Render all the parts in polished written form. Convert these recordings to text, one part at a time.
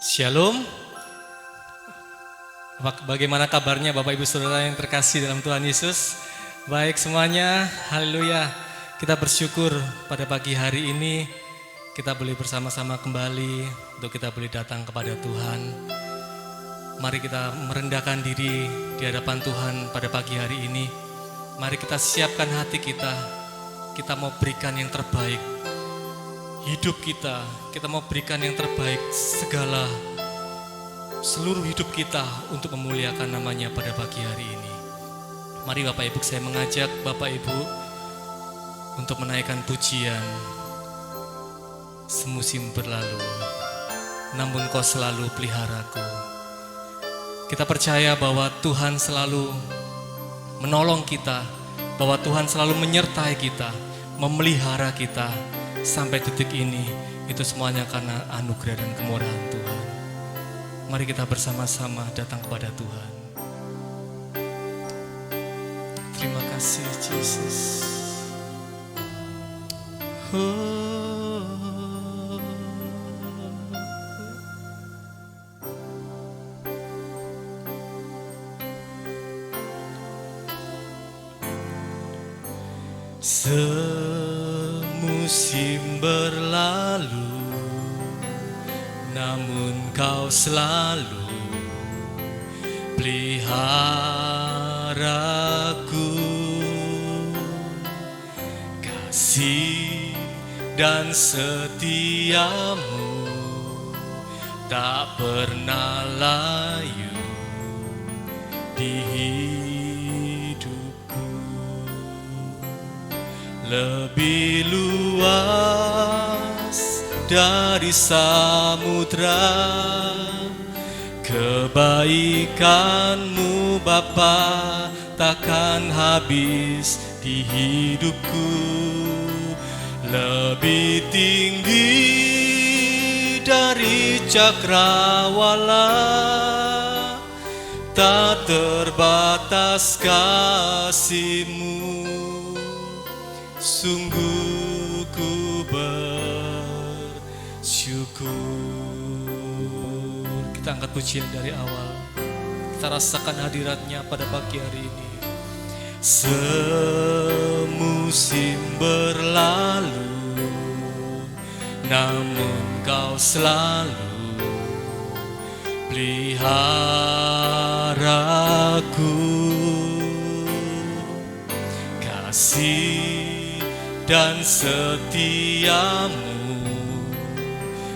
Shalom. Bagaimana kabarnya Bapak Ibu Saudara yang terkasih dalam Tuhan Yesus? Baik semuanya, haleluya. Kita bersyukur pada pagi hari ini kita boleh bersama-sama kembali untuk kita boleh datang kepada Tuhan. Mari kita merendahkan diri di hadapan Tuhan pada pagi hari ini. Mari kita siapkan hati kita. Kita mau berikan yang terbaik. Hidup kita mau berikan yang terbaik, seluruh hidup kita untuk memuliakan namanya pada pagi hari ini. Mari Bapak Ibu, saya mengajak Bapak Ibu untuk menaikkan pujian. Semusim berlalu, namun Kau selalu peliharaku. Kita percaya bahwa Tuhan selalu menolong kita, bahwa Tuhan selalu menyertai kita, memelihara kita sampai detik ini. Itu semuanya karena anugerah dan kemurahan Tuhan. Mari kita bersama-sama datang kepada Tuhan. Terima kasih Yesus. Semusim berlalu, namun Kau selalu peliharaku. Kasih dan setiamu tak pernah layu di hidupku. Lebih luas dari samudra kebaikan-Mu Bapa takkan habis di hidupku. Lebih tinggi dari cakrawala, tak terbatas kasih-Mu. Sungguh ku bersyukur. Kita angkat pujian dari awal. Kita rasakan hadirat-Nya pada pagi hari ini. Semusim berlalu, namun Kau selalu peliharaku. Kasih dan setiamu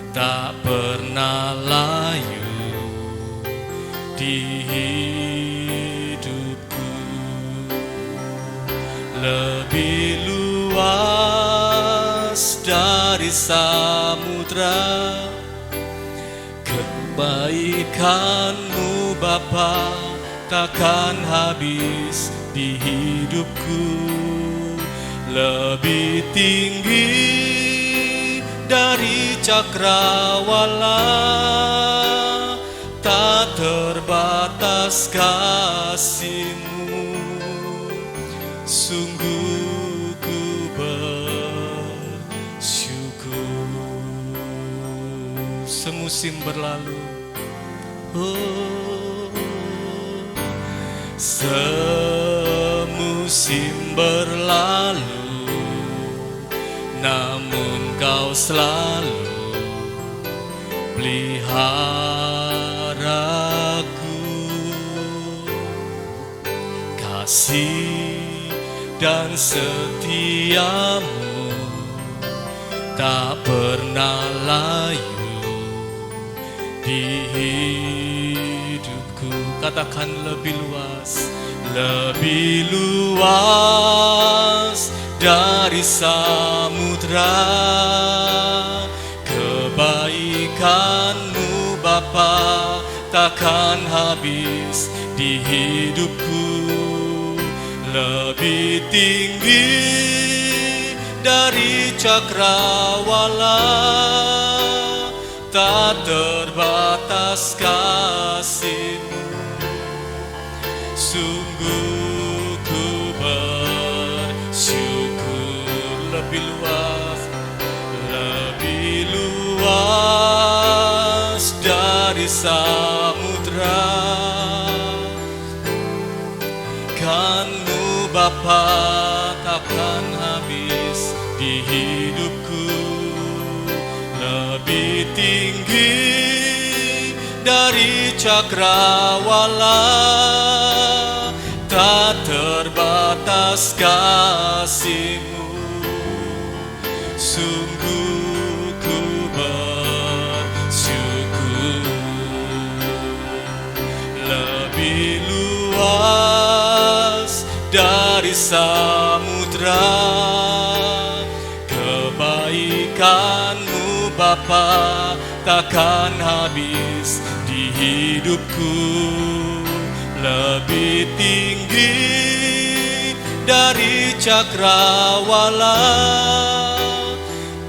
tak pernah layu di hidupku. Lebih luas dari samudra kebaikan-Mu Bapa takkan habis di hidupku. Lebih tinggi dari cakrawala, tak terbatas kasih-Mu. Sungguh ku bersyukur. Semusim berlalu, semusim berlalu, namun Kau selalu peliharaku. Kasih dan setiamu tak pernah layu di hidupku. Katakan lebih luas, lebih luas dari samudra kebaikan-Mu Bapa takkan habis di hidupku. Lebih tinggi dari cakrawala, tak terbatas kasih-Mu. Sungguh ku bersyukur. Lebih luas, lebih luas dari Kebaikan-Mu Bapa takkan habis di hidupku, lebih tinggi dari cakrawala, tak terbatas kasih-Mu. Sungguh ku bersyukur, lebih luas dari samudra kebaikan-Mu Bapa takkan habis di hidupku, lebih tinggi dari cakrawala,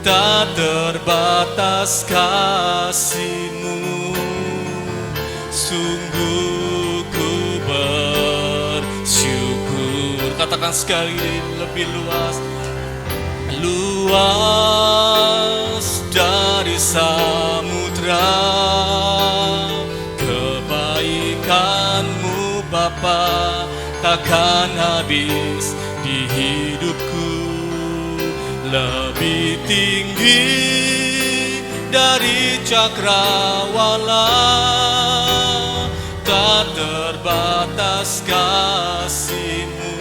tak terbatas kasih-Mu. Sungguh ku bersyukur. Katakan sekali, lebih luas, luas dari samudra kebaikan-Mu Bapa takkan habis di hidupku, lebih tinggi dari cakrawala, tak terbatas kasih-Mu.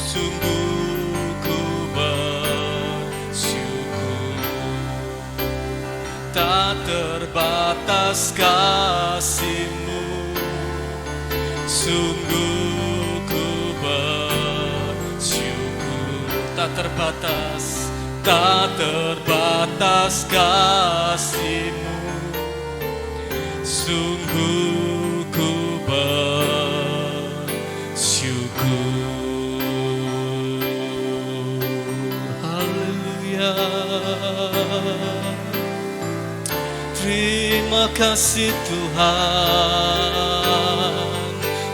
Sungguh ku bersyukur, tak terbatas kasih-Mu. Sungguh ku bersyukur, tak terbatas, tak terbatas kasih-Mu. Sungguh ku bersyukur. Haleluya. Terima kasih Tuhan,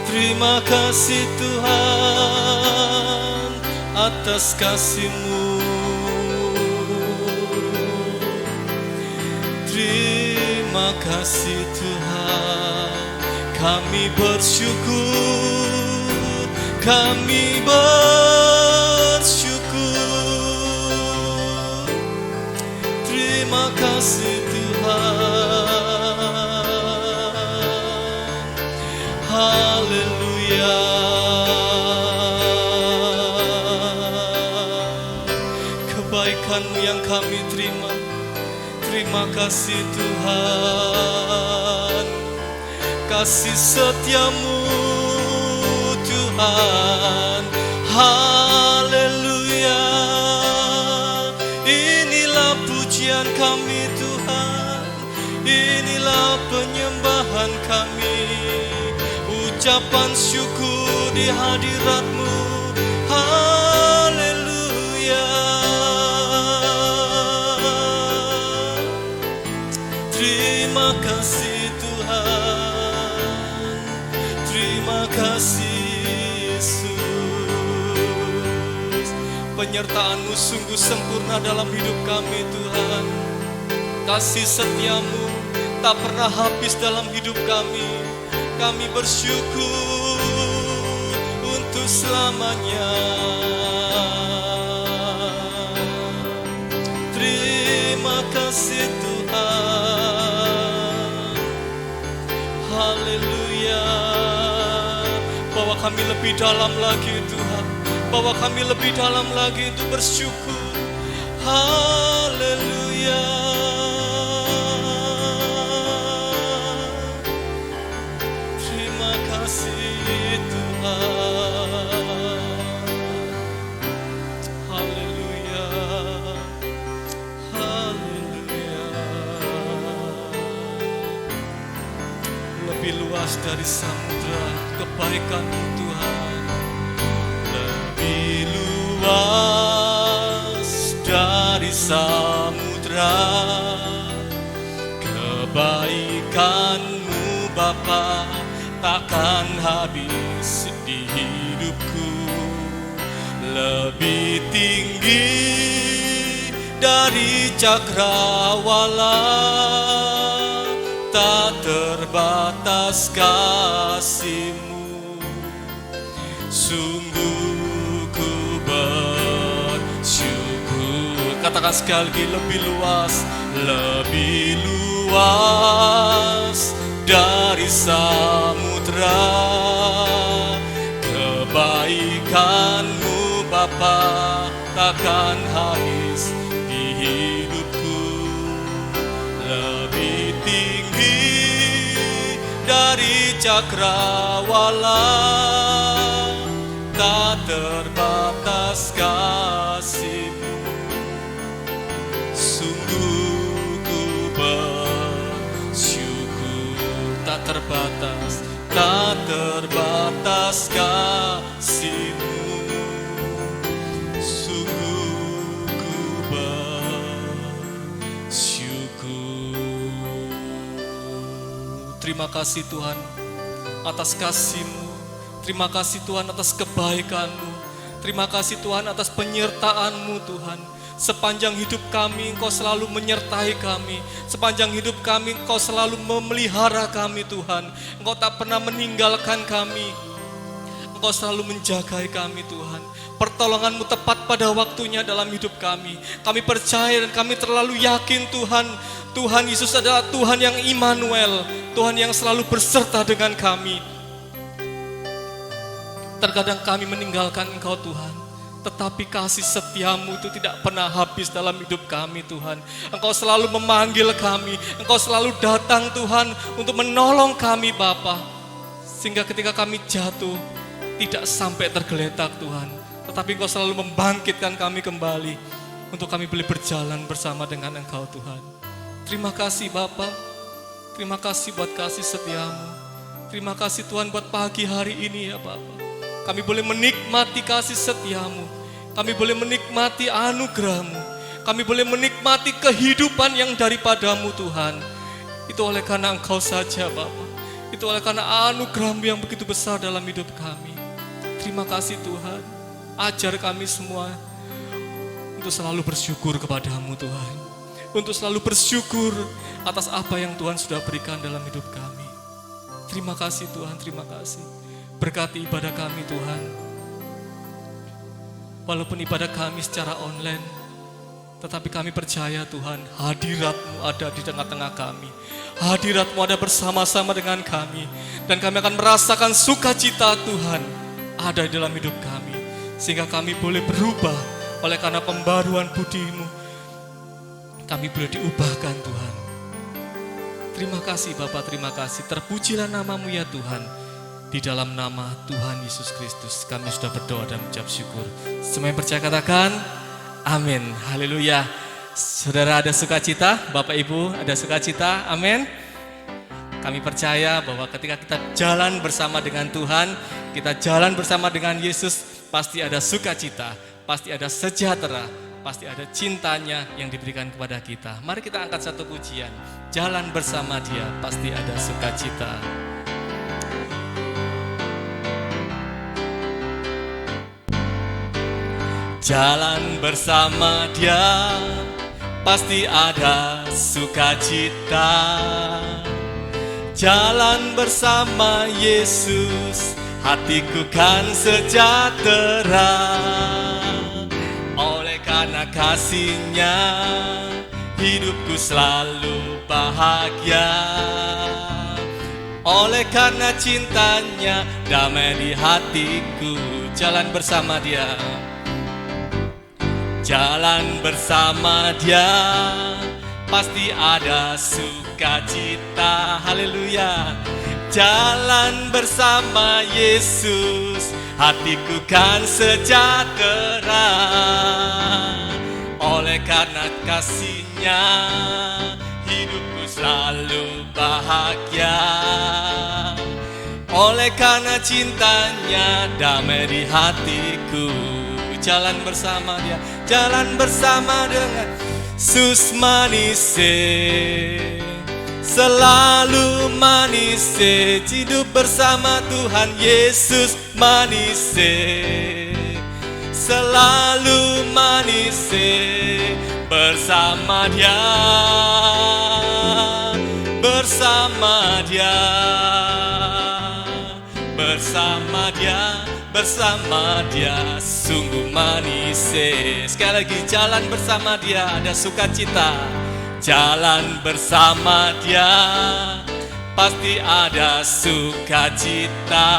terima kasih Tuhan atas kasih-Mu. Terima kasih Tuhan, kami bersyukur, kami bersyukur. Terima kasih Tuhan, haleluya. Kebaikan-Mu yang kami terima, terima kasih Tuhan. Kasih setia-Mu Tuhan, haleluya. Inilah pujian kami Tuhan, inilah penyembahan kami, ucapan syukur di hadirat-Mu, haleluya. Terima kasih Tuhan, terima kasih Yesus. Penyertaan-Mu sungguh sempurna dalam hidup kami Tuhan. Kasih setia-Mu tak pernah habis dalam hidup kami. Kami bersyukur untuk selamanya. Terima kasih Tuhan, haleluya. Bawa kami lebih dalam lagi Tuhan, bawa kami lebih dalam lagi untuk bersyukur, haleluya. Terima kasih Tuhan, haleluya, haleluya. Lebih luas dari samudra kebaikan-Mu Tuhan, lebih luas dari samudra kebaikan-Mu Bapa takkan habis di hidupku, lebih tinggi dari cakrawala, tak terbatas kasih-Mu. sungguh ku bersyukur. Katakan sekali lagi, lebih luas dari samudra. Kebaikan-Mu Bapa takkan habis di hidupku. Lebih tinggi dari cakrawala, tak terbatas kasih-Mu. Sungguh ku bersyukur, tak terbatas kasih-Mu. Sungguh ku bersyukur. Terima kasih Tuhan atas kasih-Mu. Terima kasih Tuhan atas kebaikan-Mu. Terima kasih Tuhan atas penyertaan-Mu Tuhan. Sepanjang hidup kami Engkau selalu menyertai kami. Sepanjang hidup kami Engkau selalu memelihara kami Tuhan. Engkau tak pernah meninggalkan kami. Engkau selalu menjagai kami Tuhan. Pertolongan-Mu tepat pada waktunya dalam hidup kami. Kami percaya dan kami terlalu yakin Tuhan. Tuhan Yesus adalah Tuhan yang Immanuel. Tuhan yang selalu berserta dengan kami. Terkadang kami meninggalkan Engkau Tuhan, tetapi kasih setia-Mu itu tidak pernah habis dalam hidup kami Tuhan. Engkau selalu memanggil kami, Engkau selalu datang Tuhan untuk menolong kami Bapa. Sehingga ketika kami jatuh, tidak sampai tergeletak Tuhan, tetapi Engkau selalu membangkitkan kami kembali untuk kami boleh berjalan bersama dengan Engkau Tuhan. Terima kasih Bapa, terima kasih buat kasih setia-Mu. Terima kasih Tuhan buat pagi hari ini ya Bapa. Kami boleh menikmati kasih setia-Mu. Kami boleh menikmati anugerah-Mu. Kami boleh menikmati kehidupan yang daripada-Mu Tuhan. Itu oleh karena Engkau saja Bapa. Itu oleh karena anugerah-Mu yang begitu besar dalam hidup kami. Terima kasih Tuhan. Ajar kami semua untuk selalu bersyukur kepada-Mu Tuhan. Untuk selalu bersyukur atas apa yang Tuhan sudah berikan dalam hidup kami. Terima kasih Tuhan, terima kasih. Berkati ibadah kami Tuhan. Walaupun ibadah kami secara online, tetapi kami percaya Tuhan, hadirat-Mu ada di tengah-tengah kami. Hadirat-Mu ada bersama-sama dengan kami. Dan kami akan merasakan sukacita Tuhan ada di dalam hidup kami. Sehingga kami boleh berubah oleh karena pembaruan budi-Mu. Kami boleh diubahkan Tuhan. Terima kasih Bapak, terima kasih. Terpujilah nama-Mu ya Tuhan. Di dalam nama Tuhan Yesus Kristus kami sudah berdoa dan mengucap syukur. Semua yang percaya katakan amin. Haleluya. Saudara ada sukacita, Bapak Ibu ada sukacita, amin. Kami percaya bahwa ketika kita jalan bersama dengan Tuhan, kita jalan bersama dengan Yesus, pasti ada sukacita, pasti ada sejahtera, pasti ada cintanya yang diberikan kepada kita. Mari kita angkat satu pujian. Jalan bersama Dia, pasti ada sukacita. Jalan bersama Dia, pasti ada sukacita. Jalan bersama Yesus, hatiku kan sejahtera. Oleh karena kasih-Nya, hidupku selalu bahagia. Oleh karena cintanya, damai di hatiku. Jalan bersama Dia. Jalan bersama Dia, pasti ada sukacita. Haleluya. Jalan bersama Yesus, hatiku kan sejahtera. Oleh karena kasih-Nya, hidupku selalu bahagia. Oleh karena cintanya, damai di hatiku. Jalan bersama Dia, jalan bersama dengan Yesus manis, selalu manis, hidup bersama Tuhan Yesus manis, selalu manis, bersama Dia, bersama Dia, bersama bersama dia, bersama dia sungguh manis. Sekali lagi, jalan bersama dia ada sukacita. Jalan bersama dia pasti ada sukacita.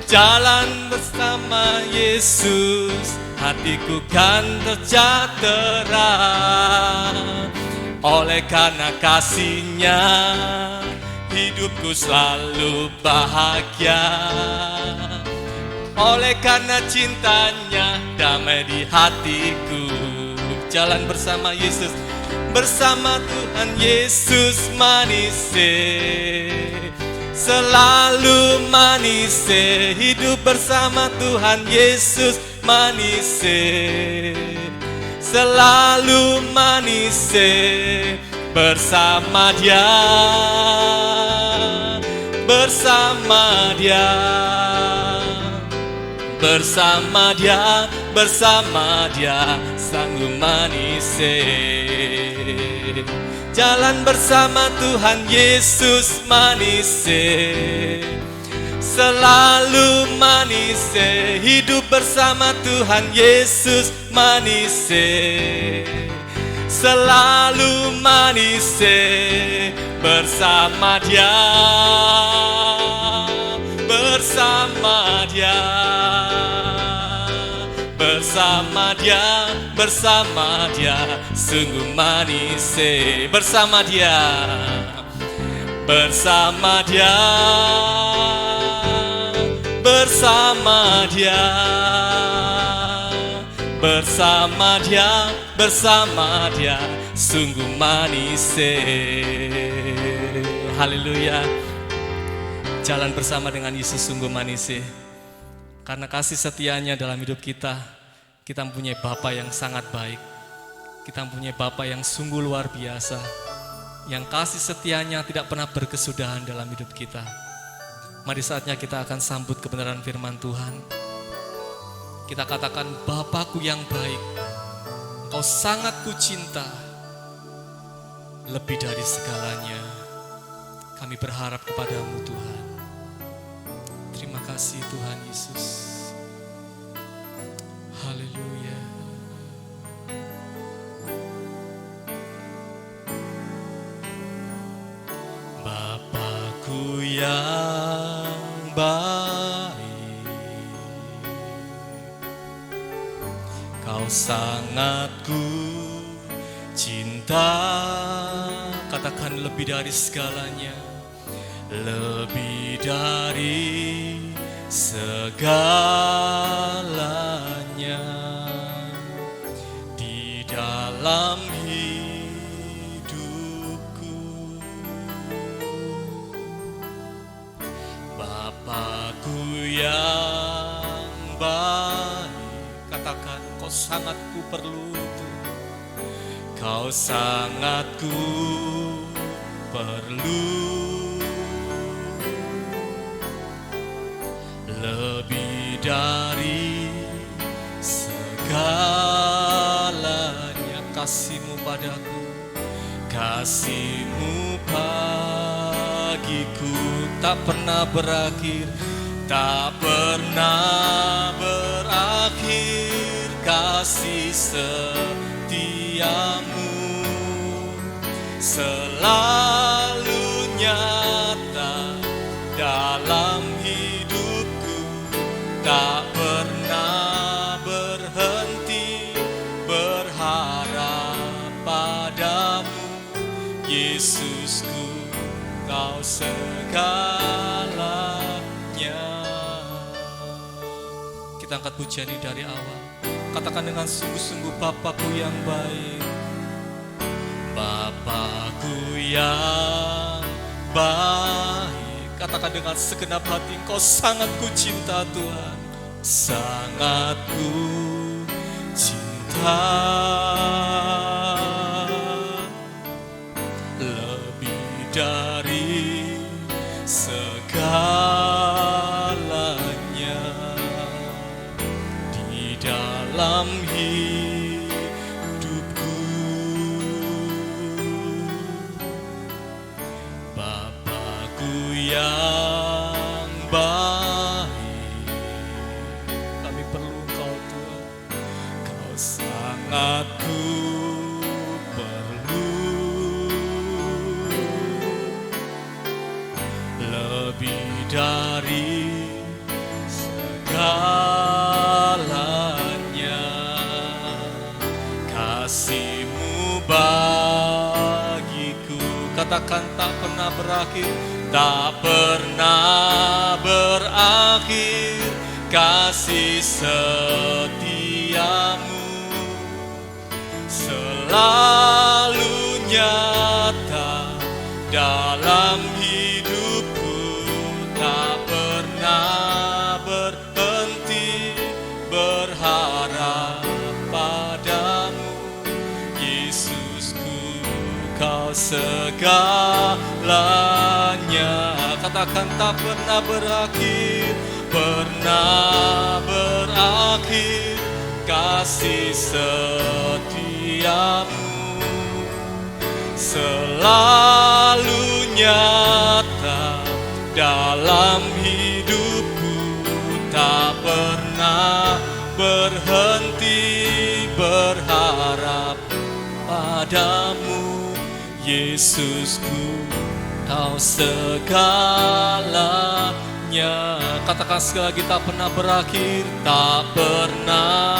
Jalan bersama Yesus, hatiku kan tersejahtera. Oleh karena kasih-Nya, hidupku selalu bahagia. Oleh karena cintanya, damai di hatiku. Jalan bersama Yesus, bersama Tuhan Yesus manis. Selalu manis, hidup bersama Tuhan Yesus manis. Selalu manis, bersama dia, bersama dia, bersama dia, bersama dia sanggup manis. Jalan bersama Tuhan Yesus manis, selalu manis, hidup bersama Tuhan Yesus manis, selalu manis, bersama dia, bersama dia, bersama dia, bersama dia sungguh manis. Bersama dia, bersama dia, bersama dia, bersama dia, bersama dia sungguh manis. Haleluya. Jalan bersama dengan Yesus sungguh manis. Karena kasih setia-Nya dalam hidup kita, kita mempunyai Bapa yang sangat baik. Kita mempunyai Bapa yang sungguh luar biasa, yang kasih setia-Nya tidak pernah berkesudahan dalam hidup kita. Mari saatnya kita akan sambut kebenaran firman Tuhan. Kita katakan, Bapakku yang baik, Engkau sangat kucinta, lebih dari segalanya. Kami berharap kepadamu Tuhan. Terima kasih Tuhan Yesus. Haleluya. Bapakku yang baik, Kau sangat ku cinta. Katakan lebih dari segalanya, lebih dari segalanya. Di dalam hidupku, Bapakku yang baik. Katakan, Kau sangat ku perlu, Kau sangat ku perlu. Lebih dari segalanya, kasih-Mu padaku, kasih-Mu bagiku tak pernah berakhir, tak pernah berakhir. Kasih setia-Mu selalu nyata dalam hidupku, tak pernah berhenti berharap padamu. Yesusku, Kau segalanya. Kita angkat pujian ini dari awal. Katakan dengan sungguh-sungguh, Bapakku yang baik, Bapakku yang baik. Katakan dengan segenap hati, Engkau sangat ku cinta Tuhan, sangat ku cinta. Lebih dari segalanya, di dalam hidupku, Bapakku yang baik. Aku perlu lebih dari segalanya, kasih-Mu bagiku. Katakan tak pernah berakhir, tak pernah berakhir, kasih setiamu selalu nyata dalam hidupku, tak pernah berhenti berharap padamu. Yesusku, Kau segalanya. Katakan tak pernah berakhir, pernah berakhir, kasih setiamu selalu nyata dalam hidupku, tak pernah berhenti berharap padamu. Yesusku, Kau segalanya. Katakan sekali lagi, tak pernah berakhir, tak pernah.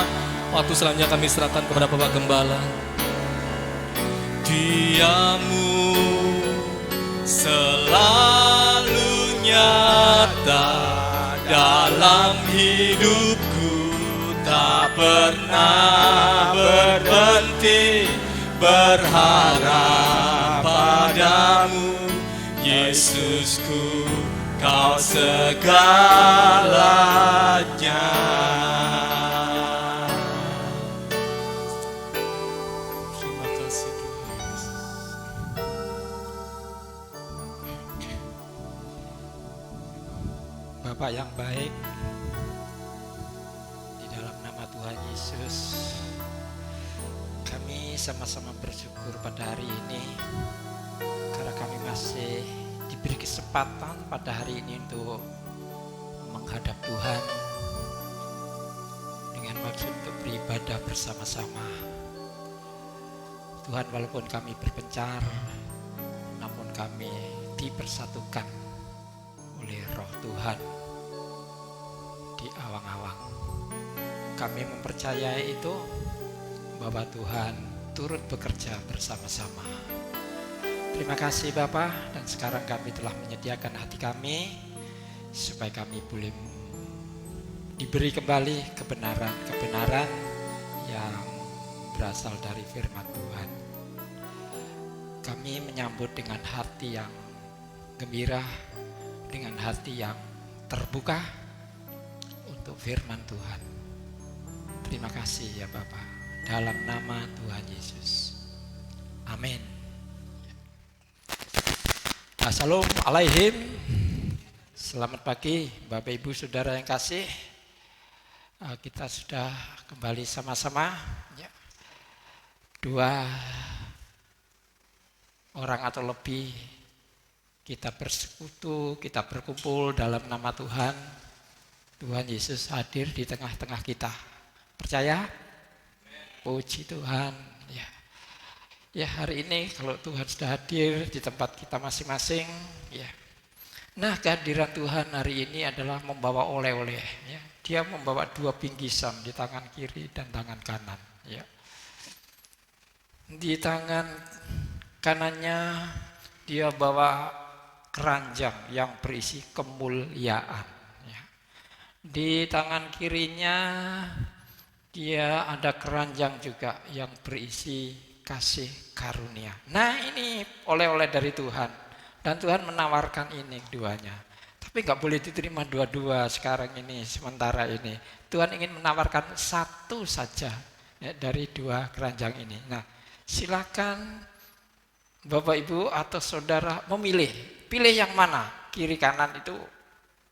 Waktu selanjutnya kami serahkan kepada Bapak Gembala. Diamu selalu nyata dalam hidupku, tak pernah berhenti berharap padamu. Yesusku, Kau segalanya. Terima kasih Tuhan Yesus. Bapak yang baik, di dalam nama Tuhan Yesus, kami sama-sama bersyukur pada hari ini karena kami masih diberi kesempatan pada hari ini untuk menghadap Tuhan dengan maksud untuk beribadah bersama-sama. Tuhan, walaupun kami berpencar, namun kami dipersatukan oleh Roh Tuhan di awang-awang. Kami mempercayai itu bahwa Tuhan turut bekerja bersama-sama. Terima kasih Bapa, dan sekarang kami telah menyediakan hati kami supaya kami boleh diberi kembali kebenaran-kebenaran yang berasal dari firman Tuhan. Kami menyambut dengan hati yang gembira, dengan hati yang terbuka untuk firman Tuhan. Terima kasih ya Bapa, dalam nama Tuhan Yesus. Amin. Assalamualaikum. Selamat pagi Bapak Ibu Saudara yang kasih. Kita sudah kembali sama-sama ya. 2 orang atau lebih kita bersekutu, kita berkumpul dalam nama Tuhan. Tuhan Yesus hadir di tengah-tengah kita. Percaya? Puji Tuhan ya. Ya, hari ini kalau Tuhan sudah hadir di tempat kita masing-masing ya. Nah, kehadiran Tuhan hari ini adalah membawa oleh-oleh ya. Dia membawa 2 bingkisan di tangan kiri dan tangan kanan ya. Di tangan kanannya dia bawa keranjang yang berisi kemuliaan ya. Di tangan kirinya dia ada keranjang juga yang berisi kasih karunia. Nah, ini oleh-oleh dari Tuhan, dan Tuhan menawarkan ini keduanya. Tapi nggak boleh diterima dua-dua sekarang ini, sementara ini. Tuhan ingin menawarkan satu saja ya, dari 2 keranjang ini. Nah, silakan Bapak Ibu atau Saudara memilih, pilih yang mana, kiri kanan itu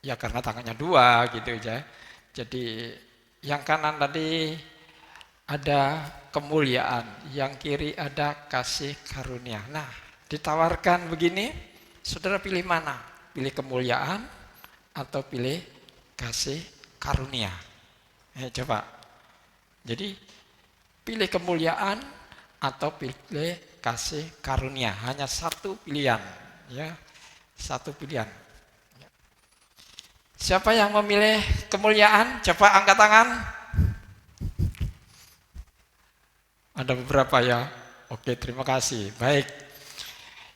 ya karena tangannya 2 gitu aja. Jadi yang kanan tadi ada kemuliaan, yang kiri ada kasih karunia. Nah, ditawarkan begini, saudara pilih mana? Pilih kemuliaan atau pilih kasih karunia? Coba. Jadi pilih kemuliaan atau pilih kasih karunia. Hanya satu pilihan, ya, satu pilihan. Siapa yang memilih kemuliaan? Coba angkat tangan. Ada beberapa ya. Oke, terima kasih. Baik.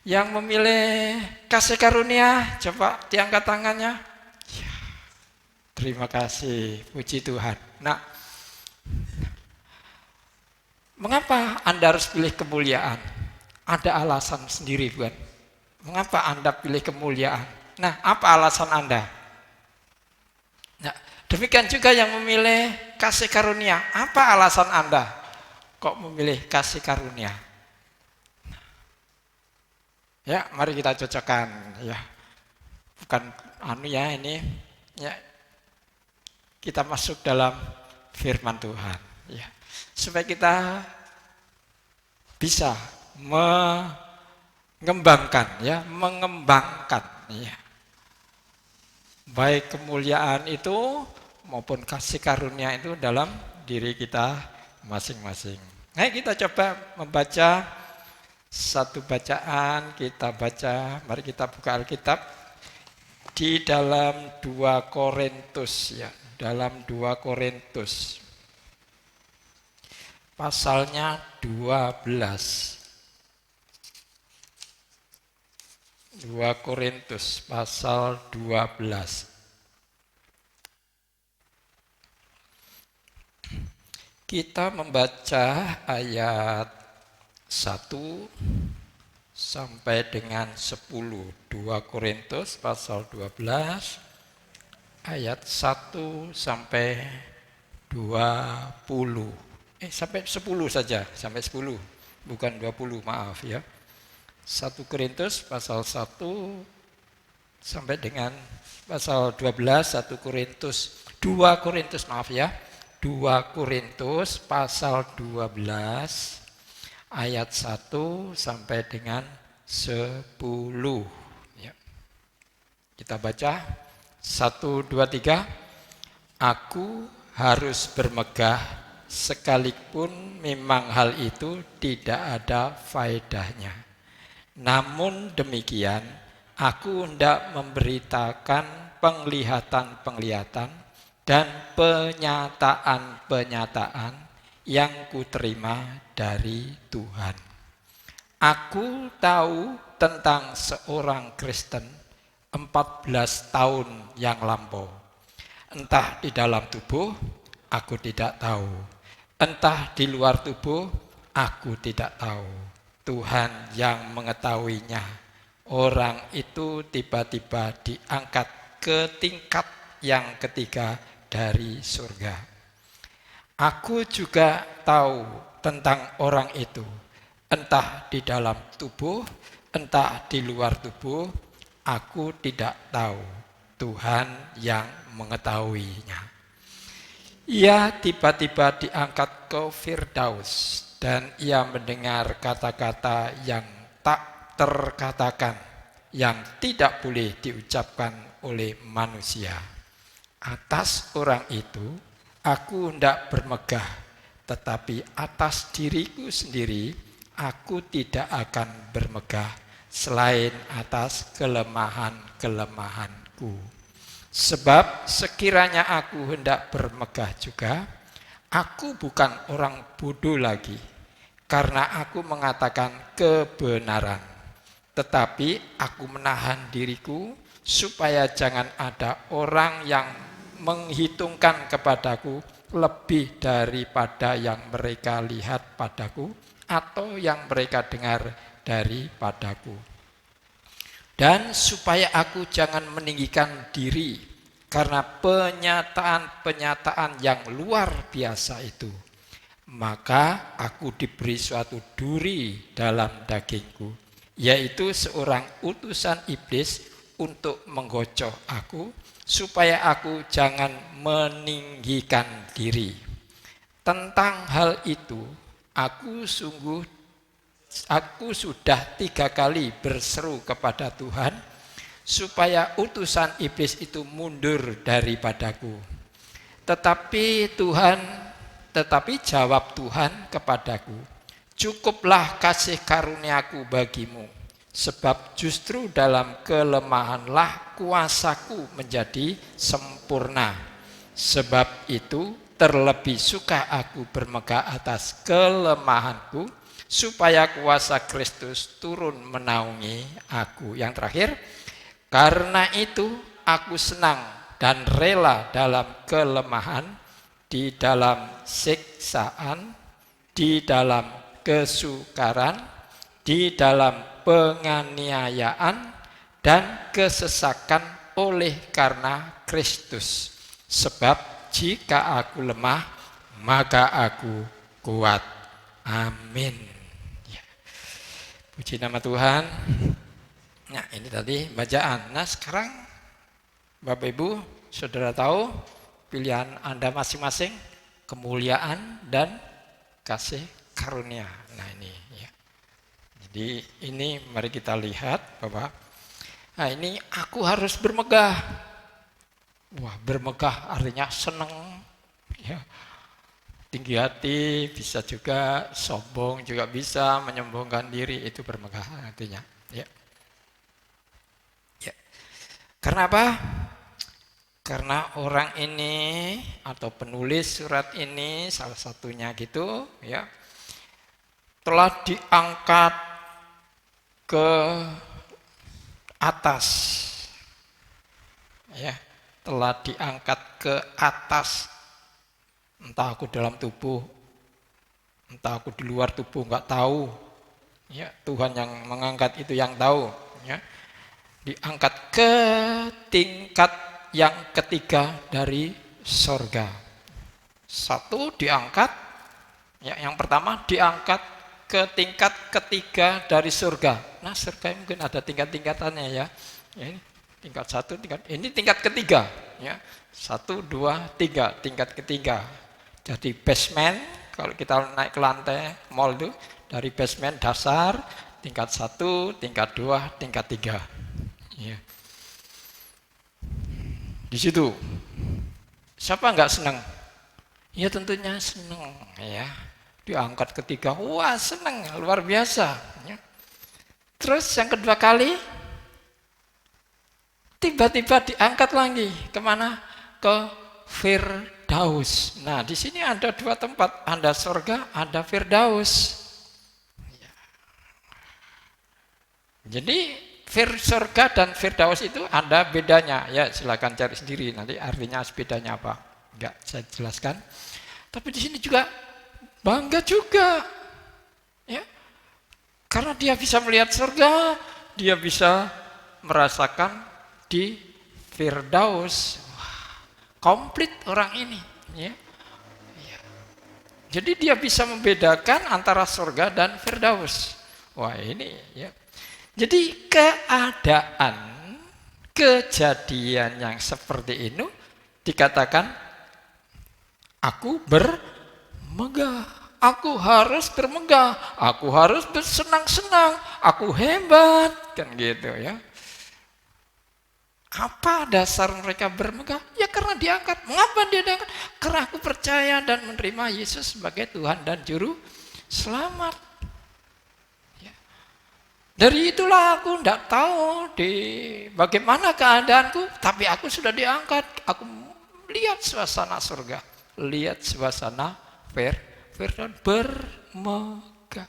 Yang memilih kasih karunia, coba diangkat tangannya. Ya, terima kasih, puji Tuhan. Nah, mengapa Anda harus pilih kemuliaan? Ada alasan sendiri, bukan? Mengapa Anda pilih kemuliaan? Nah, apa alasan Anda? Nah, demikian juga yang memilih kasih karunia. Apa alasan Anda kok memilih kasih karunia? Ya, mari kita cocokkan, ya. Bukan ini, ya. Kita masuk dalam firman Tuhan, ya. Supaya kita bisa mengembangkan, ya, ya. Baik kemuliaan itu maupun kasih karunia itu dalam diri kita masing-masing. Nah, kita coba membaca satu bacaan, kita baca, mari kita buka Alkitab di dalam 2 Korintus, ya, dalam 2 Korintus pasalnya 12. 2 Korintus pasal 12. Kita membaca ayat 1 sampai dengan 10. 2 Korintus pasal 12 ayat 1 sampai 20. Sampai 10 saja, sampai 10. Bukan 20, maaf ya. 1 Korintus pasal 1 sampai dengan pasal 12, 1 Korintus, 2 Korintus, maaf ya. 2 Korintus pasal 12 ayat 1 sampai dengan 10. Ya. Kita baca 1, 2, 3. Aku harus bermegah sekalipun memang hal itu tidak ada faedahnya. Namun demikian, aku hendak memberitakan penglihatan-penglihatan dan penyataan-penyataan yang kuterima dari Tuhan. Aku tahu tentang seorang Kristen 14 tahun yang lampau. Entah di dalam tubuh, aku tidak tahu. Entah di luar tubuh, aku tidak tahu. Tuhan yang mengetahuinya. Orang itu tiba-tiba diangkat ke tingkat yang ketiga dari surga. Aku juga tahu tentang orang itu. Entah di dalam tubuh, entah di luar tubuh, aku tidak tahu. Tuhan yang mengetahuinya. Ia tiba-tiba diangkat ke Firdaus dan ia mendengar kata-kata yang tak terkatakan, yang tidak boleh diucapkan oleh manusia. Atas orang itu aku hendak bermegah, tetapi atas diriku sendiri aku tidak akan bermegah selain atas kelemahan-kelemahanku. Sebab sekiranya aku hendak bermegah juga, aku bukan orang bodoh lagi, karena aku mengatakan kebenaran. Tetapi aku menahan diriku supaya jangan ada orang yang menghitungkan kepadaku lebih daripada yang mereka lihat padaku atau yang mereka dengar daripadaku. Dan supaya aku jangan meninggikan diri karena penyataan-penyataan yang luar biasa itu, maka aku diberi suatu duri dalam dagingku, yaitu seorang utusan iblis untuk menggocok aku, supaya aku jangan meninggikan diri. Tentang hal itu, aku sudah 3 kali berseru kepada Tuhan, supaya utusan iblis itu mundur daripadaku. Tetapi Tuhan Tetapi jawab Tuhan kepadaku, cukuplah kasih karuniaku bagimu, sebab justru dalam kelemahanlah kuasaku menjadi sempurna. Sebab itu terlebih suka aku bermegah atas kelemahanku, supaya kuasa Kristus turun menaungi aku. Yang terakhir, karena itu aku senang dan rela dalam kelemahan, di dalam siksaan, di dalam kesukaran, di dalam penganiayaan dan kesesakan oleh karena Kristus. Sebab jika aku lemah, maka aku kuat. Amin. Ya. Puji nama Tuhan. Nah, ini tadi bacaan. Nah, sekarang Bapak Ibu, saudara tahu pilihan Anda masing-masing, kemuliaan dan kasih karunia. Nah, ini ya. Jadi ini mari kita lihat bahwa nah ini aku harus bermegah. Wah, bermegah artinya senang ya. Tinggi hati, bisa juga sombong, juga bisa menyombongkan diri, itu bermegah artinya ya. Ya. Karena apa? Karena orang ini atau penulis surat ini salah satunya gitu ya, telah diangkat ke atas ya, telah diangkat ke atas. Entah aku dalam tubuh, entah aku di luar tubuh, nggak tahu ya, Tuhan yang mengangkat itu yang tahu ya. Diangkat ke tingkat yang ketiga dari sorga. Satu diangkat ya, yang pertama diangkat ke tingkat ketiga dari surga. Nah, surga mungkin ada tingkat-tingkatannya ya. Ini tingkat satu, ini tingkat ketiga ya. 1, 2, 3, tingkat ketiga. Jadi basement, kalau kita naik ke lantai mall itu, dari basement dasar, tingkat 1, tingkat 2, tingkat 3 ya. Di situ siapa nggak senang? Ya tentunya senang ya. Diangkat ketiga, wah senang, luar biasa ya. Terus yang kedua kali tiba-tiba diangkat lagi kemana? Ke Firdaus. Nah, di sini ada dua tempat, ada surga, ada Firdaus. Ya. Jadi surga dan Firdaus itu ada bedanya. Ya, silakan cari sendiri nanti artinya bedanya apa. Enggak saya jelaskan. Tapi di sini juga bangga juga. Ya. Karena dia bisa melihat surga, dia bisa merasakan di Firdaus. Wah, komplit orang ini, ya. Ya. Jadi dia bisa membedakan antara surga dan Firdaus. Wah, ini ya. Jadi keadaan, kejadian yang seperti ini dikatakan aku bermegah, aku harus bermegah, aku harus bersenang-senang, aku hebat, kan gitu ya. Apa dasar mereka bermegah? Ya karena diangkat. Mengapa dia diangkat? Karena aku percaya dan menerima Yesus sebagai Tuhan dan Juru Selamat. Dari itulah aku tidak tahu bagaimana keadaanku, tapi aku sudah diangkat. Aku lihat suasana surga, lihat suasana Firdaus, bermegah.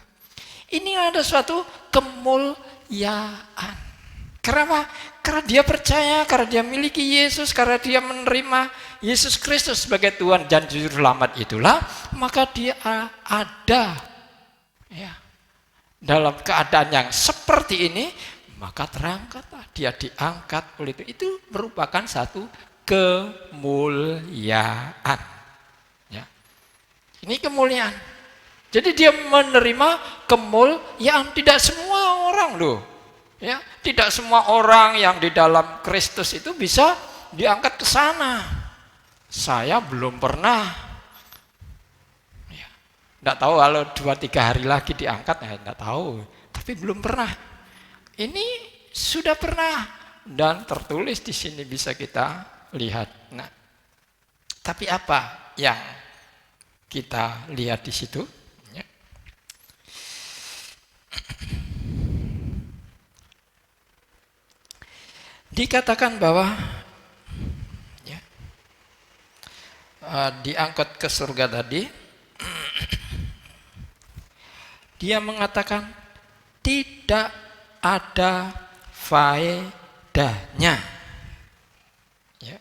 Ini ada suatu kemuliaan. Kenapa? Karena dia percaya, karena dia miliki Yesus, karena dia menerima Yesus Kristus sebagai Tuhan dan Juru Selamat itulah, maka dia ada. Ya. Dalam keadaan yang seperti ini, maka terangkatlah dia, diangkat oleh itu. Itu merupakan satu kemuliaan. Ya. Ini kemuliaan. Jadi dia menerima kemuliaan. Tidak semua orang loh. Ya, tidak semua orang yang di dalam Kristus itu bisa diangkat ke sana. Saya belum pernah. Tidak tahu kalau 2-3 hari lagi diangkat, ya tidak tahu. Tapi belum pernah. Ini sudah pernah dan tertulis di sini bisa kita lihat. Nah, tapi apa yang kita lihat di situ. Ya. Dikatakan bahwa ya, diangkut ke surga tadi, dia mengatakan tidak ada faedahnya. Ya.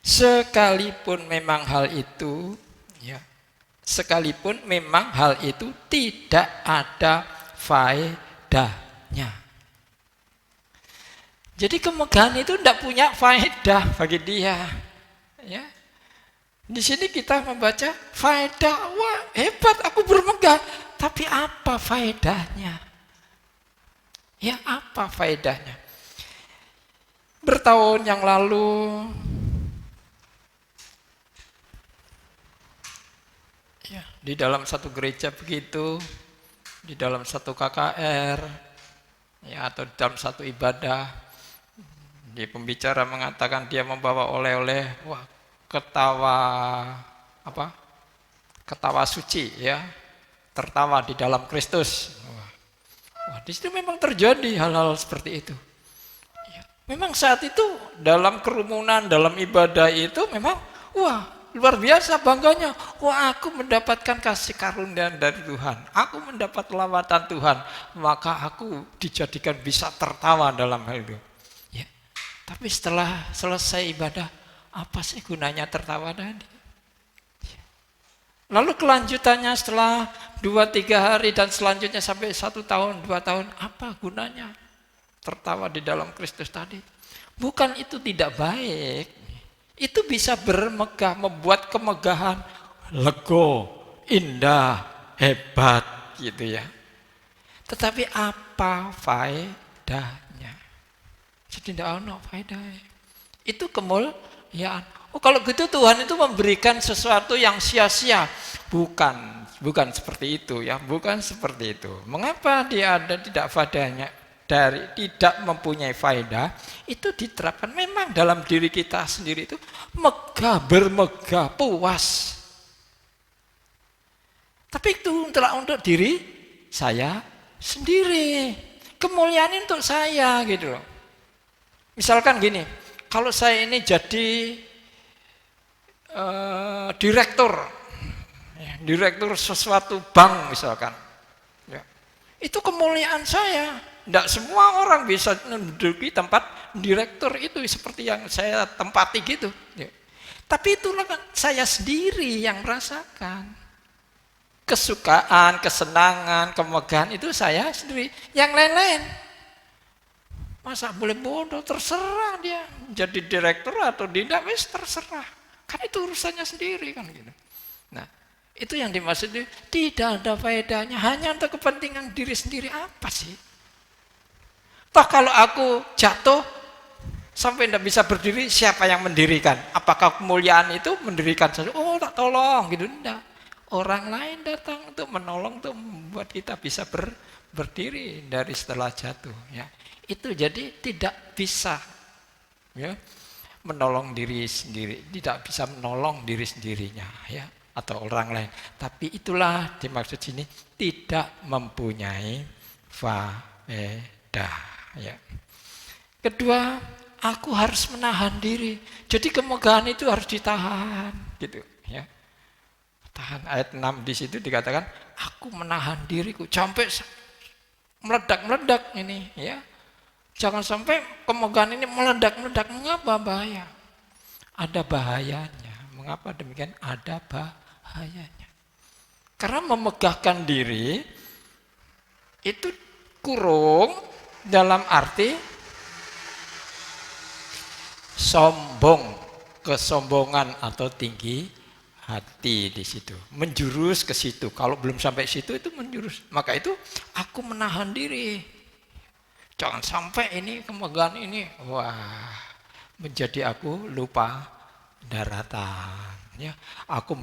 Sekalipun memang hal itu, ya, sekalipun memang hal itu tidak ada faedahnya. Jadi kemegahan itu tidak punya faedah bagi dia. Ya. Di sini kita membaca faedah, wah hebat aku bermegah, tapi apa faedahnya? Ya apa faedahnya? Bertahun yang lalu, ya, di dalam satu gereja begitu, di dalam satu KKR, ya, atau di dalam satu ibadah, di pembicara mengatakan dia membawa oleh-oleh, wah ketawa apa? Ketawa suci, ya, tertawa di dalam Kristus. Wah, di situ memang terjadi hal-hal seperti itu. Ya, memang saat itu dalam kerumunan, dalam ibadah itu memang, wah luar biasa bangganya. Wah aku mendapatkan kasih karunia dari Tuhan. Aku mendapat lawatan Tuhan. Maka aku dijadikan bisa tertawa dalam hal itu. Ya. Tapi setelah selesai ibadah, apa sih gunanya tertawa tadi? Lalu kelanjutannya setelah 2-3 hari dan selanjutnya sampai 1 tahun, 2 tahun, apa gunanya tertawa di dalam Kristus tadi? Bukan itu tidak baik. Itu bisa bermegah, membuat kemegahan, lego, indah, hebat gitu ya. Tetapi apa faedahnya? Jadi tidak ada faedahnya. Itu kemuliaan. Oh kalau gitu Tuhan itu memberikan sesuatu yang sia-sia. Bukan seperti itu ya, bukan seperti itu. Mengapa dia ada tidak faedahnya, dari tidak mempunyai faedah, itu diterapkan memang dalam diri kita sendiri itu megah, bermegah, puas. Tapi itu untuk diri saya sendiri. Kemuliaan untuk saya gitu loh. Misalkan gini, kalau saya ini jadi direktur sesuatu bank misalkan, ya, itu kemuliaan saya. Tidak semua orang bisa menduduki tempat direktur itu seperti yang saya tempati gitu. Ya. Tapi itulah saya sendiri yang merasakan kesukaan, kesenangan, kemegahan itu saya sendiri. Yang lain-lain masa boleh bodoh, terserah dia jadi direktur atau tidak, wis terserah. Kan itu urusannya sendiri kan gitu. Nah, itu yang dimaksud tidak ada faedahnya, hanya untuk kepentingan diri sendiri. Apa sih? Toh kalau aku jatuh sampai tidak bisa berdiri, siapa yang mendirikan? Apakah kemuliaan itu mendirikan saja? Oh, tak tolong gitu, enggak. Orang lain datang untuk menolong, untuk membuat kita bisa berdiri dari setelah jatuh, ya. Itu jadi tidak bisa, ya, menolong diri sendiri, tidak bisa menolong diri sendirinya, ya, atau orang lain. Tapi itulah dimaksud sini tidak mempunyai faedah, ya. Kedua, aku harus menahan diri. Jadi kemegahan itu harus ditahan, gitu, ya. Tahan. Ayat 6 di situ dikatakan, aku menahan diriku sampai meledak-meledak ini, ya. Jangan sampai kemegahan ini meledak-meledak. Mengapa bahaya? Ada bahayanya. Mengapa demikian? Ada bahayanya. Karena memegahkan diri itu kurung dalam arti sombong, kesombongan atau tinggi hati di situ. Menjurus ke situ. Kalau belum sampai situ itu menjurus. Maka itu aku menahan diri. Jangan sampai ini kemegahan ini, wah, menjadi aku lupa daratan. Ya, aku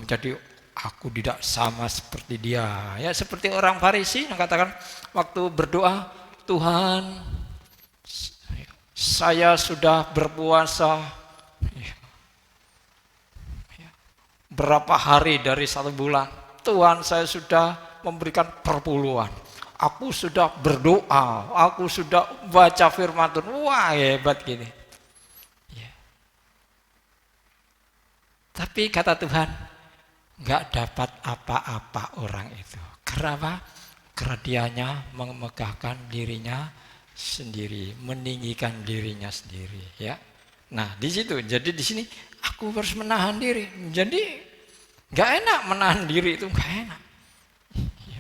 tidak sama seperti dia. Ya, seperti orang Farisi yang katakan waktu berdoa, Tuhan, saya sudah berpuasa berapa hari dari 1 bulan. Tuhan saya sudah memberikan perpuluhan. Aku sudah berdoa, aku sudah baca firman Tuhan. Wah, hebat gini. Ya. Tapi kata Tuhan, nggak dapat apa-apa orang itu. Karena apa? Karena dianya memegahkan dirinya sendiri, meninggikan dirinya sendiri, ya. Nah, di situ. Jadi di sini aku harus menahan diri. Jadi nggak enak menahan diri itu, nggak enak. Ya.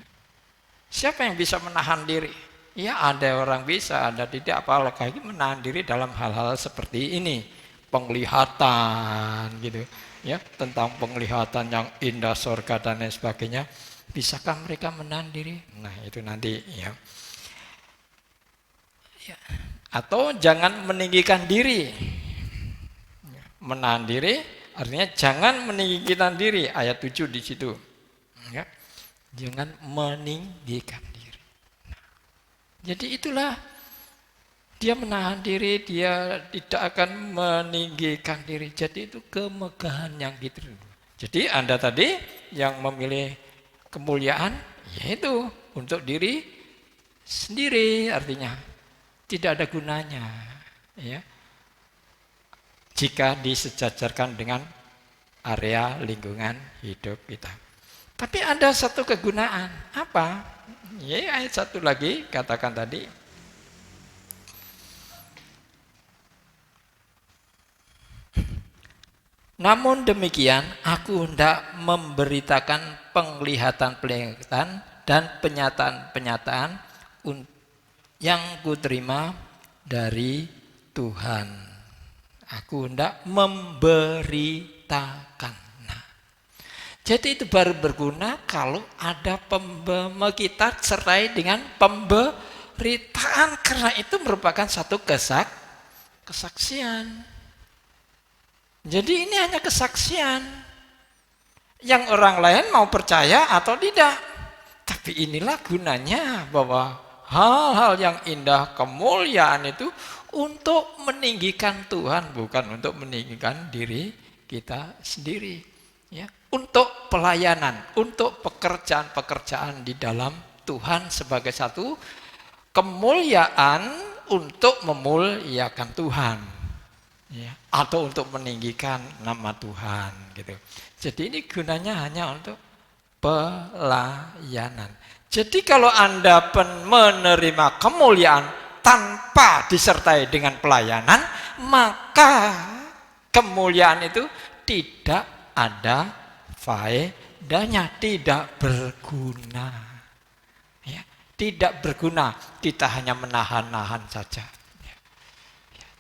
Siapa yang bisa menahan diri? Ya ada orang bisa, ada tidak. Apalagi menahan diri dalam hal-hal seperti ini, penglihatan gitu, ya, tentang penglihatan yang indah, surga dan lain sebagainya. Bisakah mereka menahan diri? Nah itu nanti, ya. Atau jangan meninggikan diri. Menahan diri artinya jangan meninggikan diri, ayat 7 di situ, ya. Jangan meninggikan diri. Nah, jadi itulah dia menahan diri, dia tidak akan meninggikan diri. Jadi itu kemegahan yang gitu. Jadi Anda tadi yang memilih kemuliaan, yaitu untuk diri sendiri, artinya tidak ada gunanya, ya, jika disejajarkan dengan area lingkungan hidup kita. Tapi ada satu kegunaan, apa? Ya, ayat 1 lagi katakan tadi. Namun demikian, aku hendak memberitakan penglihatan-penglihatan dan penyataan-penyataan yang kuterima dari Tuhan. Aku hendak memberitakan. Nah, jadi itu baru berguna kalau ada kita sertai dengan pemberitaan, karena itu merupakan satu kesaksian. Jadi ini hanya kesaksian yang orang lain mau percaya atau tidak. Tapi inilah gunanya, bahwa hal-hal yang indah, kemuliaan itu untuk meninggikan Tuhan, bukan untuk meninggikan diri kita sendiri, ya. Untuk pelayanan, untuk pekerjaan-pekerjaan di dalam Tuhan sebagai satu kemuliaan, untuk memuliakan Tuhan, ya, atau untuk meninggikan nama Tuhan, gitu. Jadi ini gunanya hanya untuk pelayanan. Jadi kalau Anda menerima kemuliaan tanpa disertai dengan pelayanan, maka kemuliaan itu tidak ada faedahnya, tidak berguna, ya, tidak berguna. Kita hanya menahan-nahan saja, ya.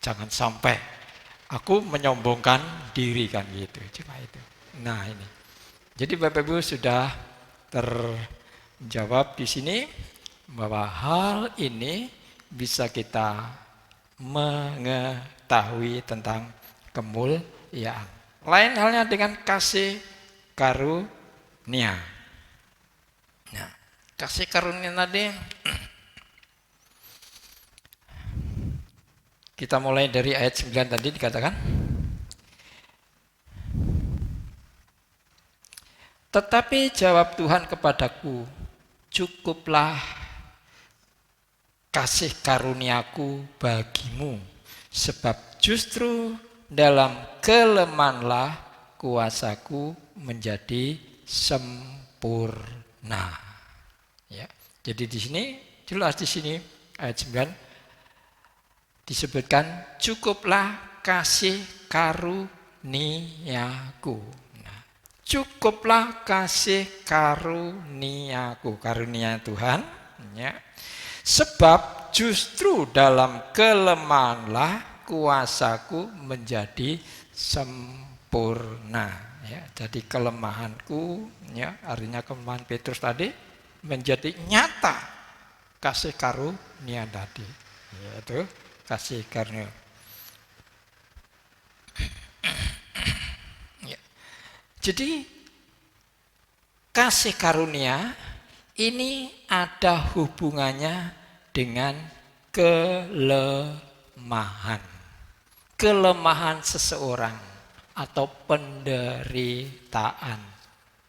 Jangan sampai aku menyombongkan diri, kan gitu, cuma itu. Nah ini, jadi Bapak Ibu sudah terjawab di sini bahwa hal ini bisa kita mengetahui tentang kemuliaan. Lain halnya dengan kasih karunia. Nah, kasih karunia tadi kita mulai dari ayat 9 tadi dikatakan, tetapi jawab Tuhan kepadaku, cukuplah kasih karuniaku bagimu, sebab justru dalam kelemahanlah kuasaku menjadi sempurna. Ya, jadi di sini jelas, di sini ayat 9 disebutkan cukuplah kasih karuniaku. Nah, cukuplah kasih karuniaku, karunia Tuhan, ya. Sebab justru dalam kelemahanlah kuasaku menjadi sempurna, ya. Jadi kelemahanku, ya, artinya kelemahan Petrus tadi menjadi nyata kasih karunia tadi, yaitu kasih karunia. Ya. Jadi kasih karunia ini ada hubungannya dengan kelemahan. Kelemahan seseorang atau penderitaan,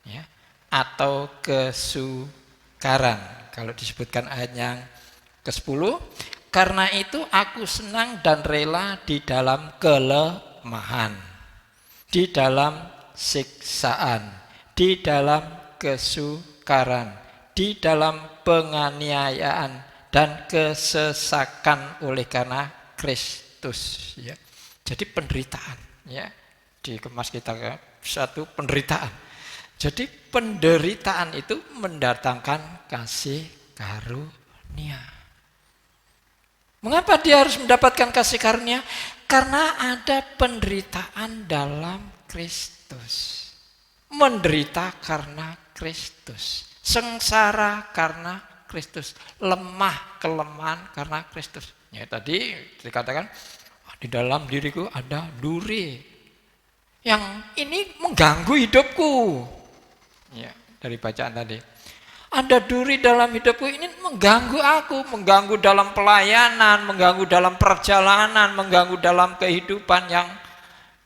ya. atau kesukaran. Kalau disebutkan ayat yang ke-10, karena itu aku senang dan rela di dalam kelemahan, di dalam siksaan, di dalam kesukaran, di dalam penganiayaan dan kesesakan oleh karena Kristus. Ya. Jadi penderitaan, ya, dikemas kita ke satu penderitaan. Jadi penderitaan itu mendatangkan kasih karunia. Mengapa dia harus mendapatkan kasih karunia? Karena ada penderitaan dalam Kristus. Menderita karena Kristus. Sengsara karena Kristus. Lemah, kelemahan karena Kristus. Ya, tadi dikatakan di dalam diriku ada duri yang ini mengganggu hidupku. Ya, dari bacaan tadi. Ada duri dalam hidupku ini mengganggu aku, mengganggu dalam pelayanan, mengganggu dalam perjalanan, mengganggu dalam kehidupan yang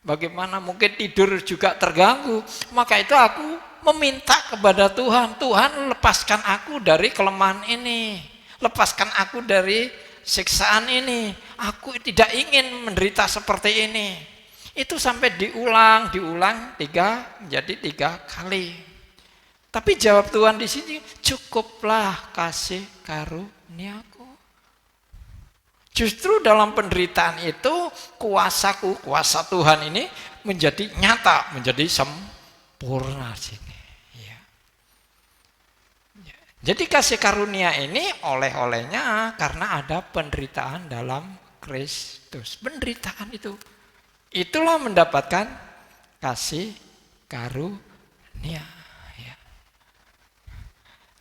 bagaimana mungkin tidur juga terganggu. Maka itu aku meminta kepada Tuhan, Tuhan lepaskan aku dari kelemahan ini, lepaskan aku dari siksaan ini. Aku tidak ingin menderita seperti ini. Itu sampai diulang menjadi 3 kali. Tapi jawab Tuhan di sini, cukuplah kasih karuniaku. Justru dalam penderitaan itu kuasaku, kuasa Tuhan ini menjadi nyata, menjadi sempurna sini. Ya. Jadi kasih karunia ini oleh-olehnya karena ada penderitaan dalam Kristus. Penderitaan itu, itulah mendapatkan kasih karunia.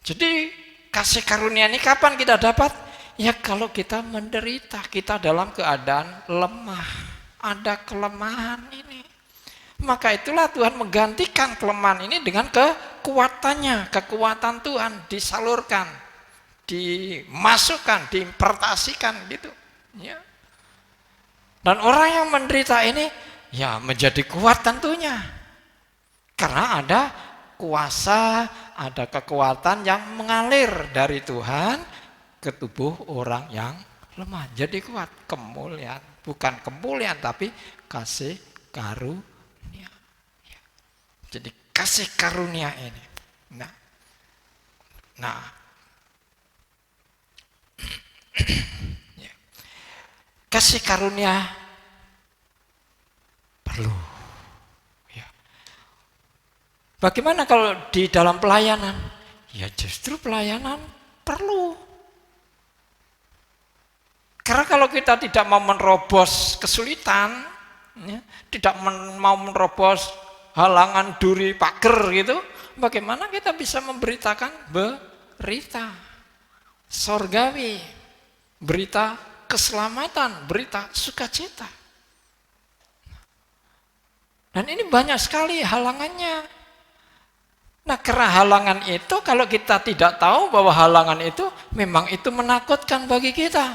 Jadi kasih karunia ini kapan kita dapat? Ya kalau kita menderita, kita dalam keadaan lemah, ada kelemahan ini. Maka itulah Tuhan menggantikan kelemahan ini dengan kekuatannya, kekuatan Tuhan disalurkan, dimasukkan, diimpartasikan gitu. Ya. Dan orang yang menderita ini ya menjadi kuat tentunya. Karena ada kuasa, ada kekuatan yang mengalir dari Tuhan ke tubuh orang yang lemah. Jadi kuat, kemuliaan, bukan kemuliaan tapi kasih karunia. Jadi kasih karunia ini. Nah, kasih karunia perlu. Bagaimana kalau di dalam pelayanan? Ya justru pelayanan perlu. Karena kalau kita tidak mau menerobos kesulitan, ya, tidak mau menerobos halangan duri pagar gitu, bagaimana kita bisa memberitakan berita sorgawi, berita keselamatan, berita sukacita. Dan ini banyak sekali halangannya. Nah, karena halangan itu kalau kita tidak tahu bahwa halangan itu memang itu menakutkan bagi kita,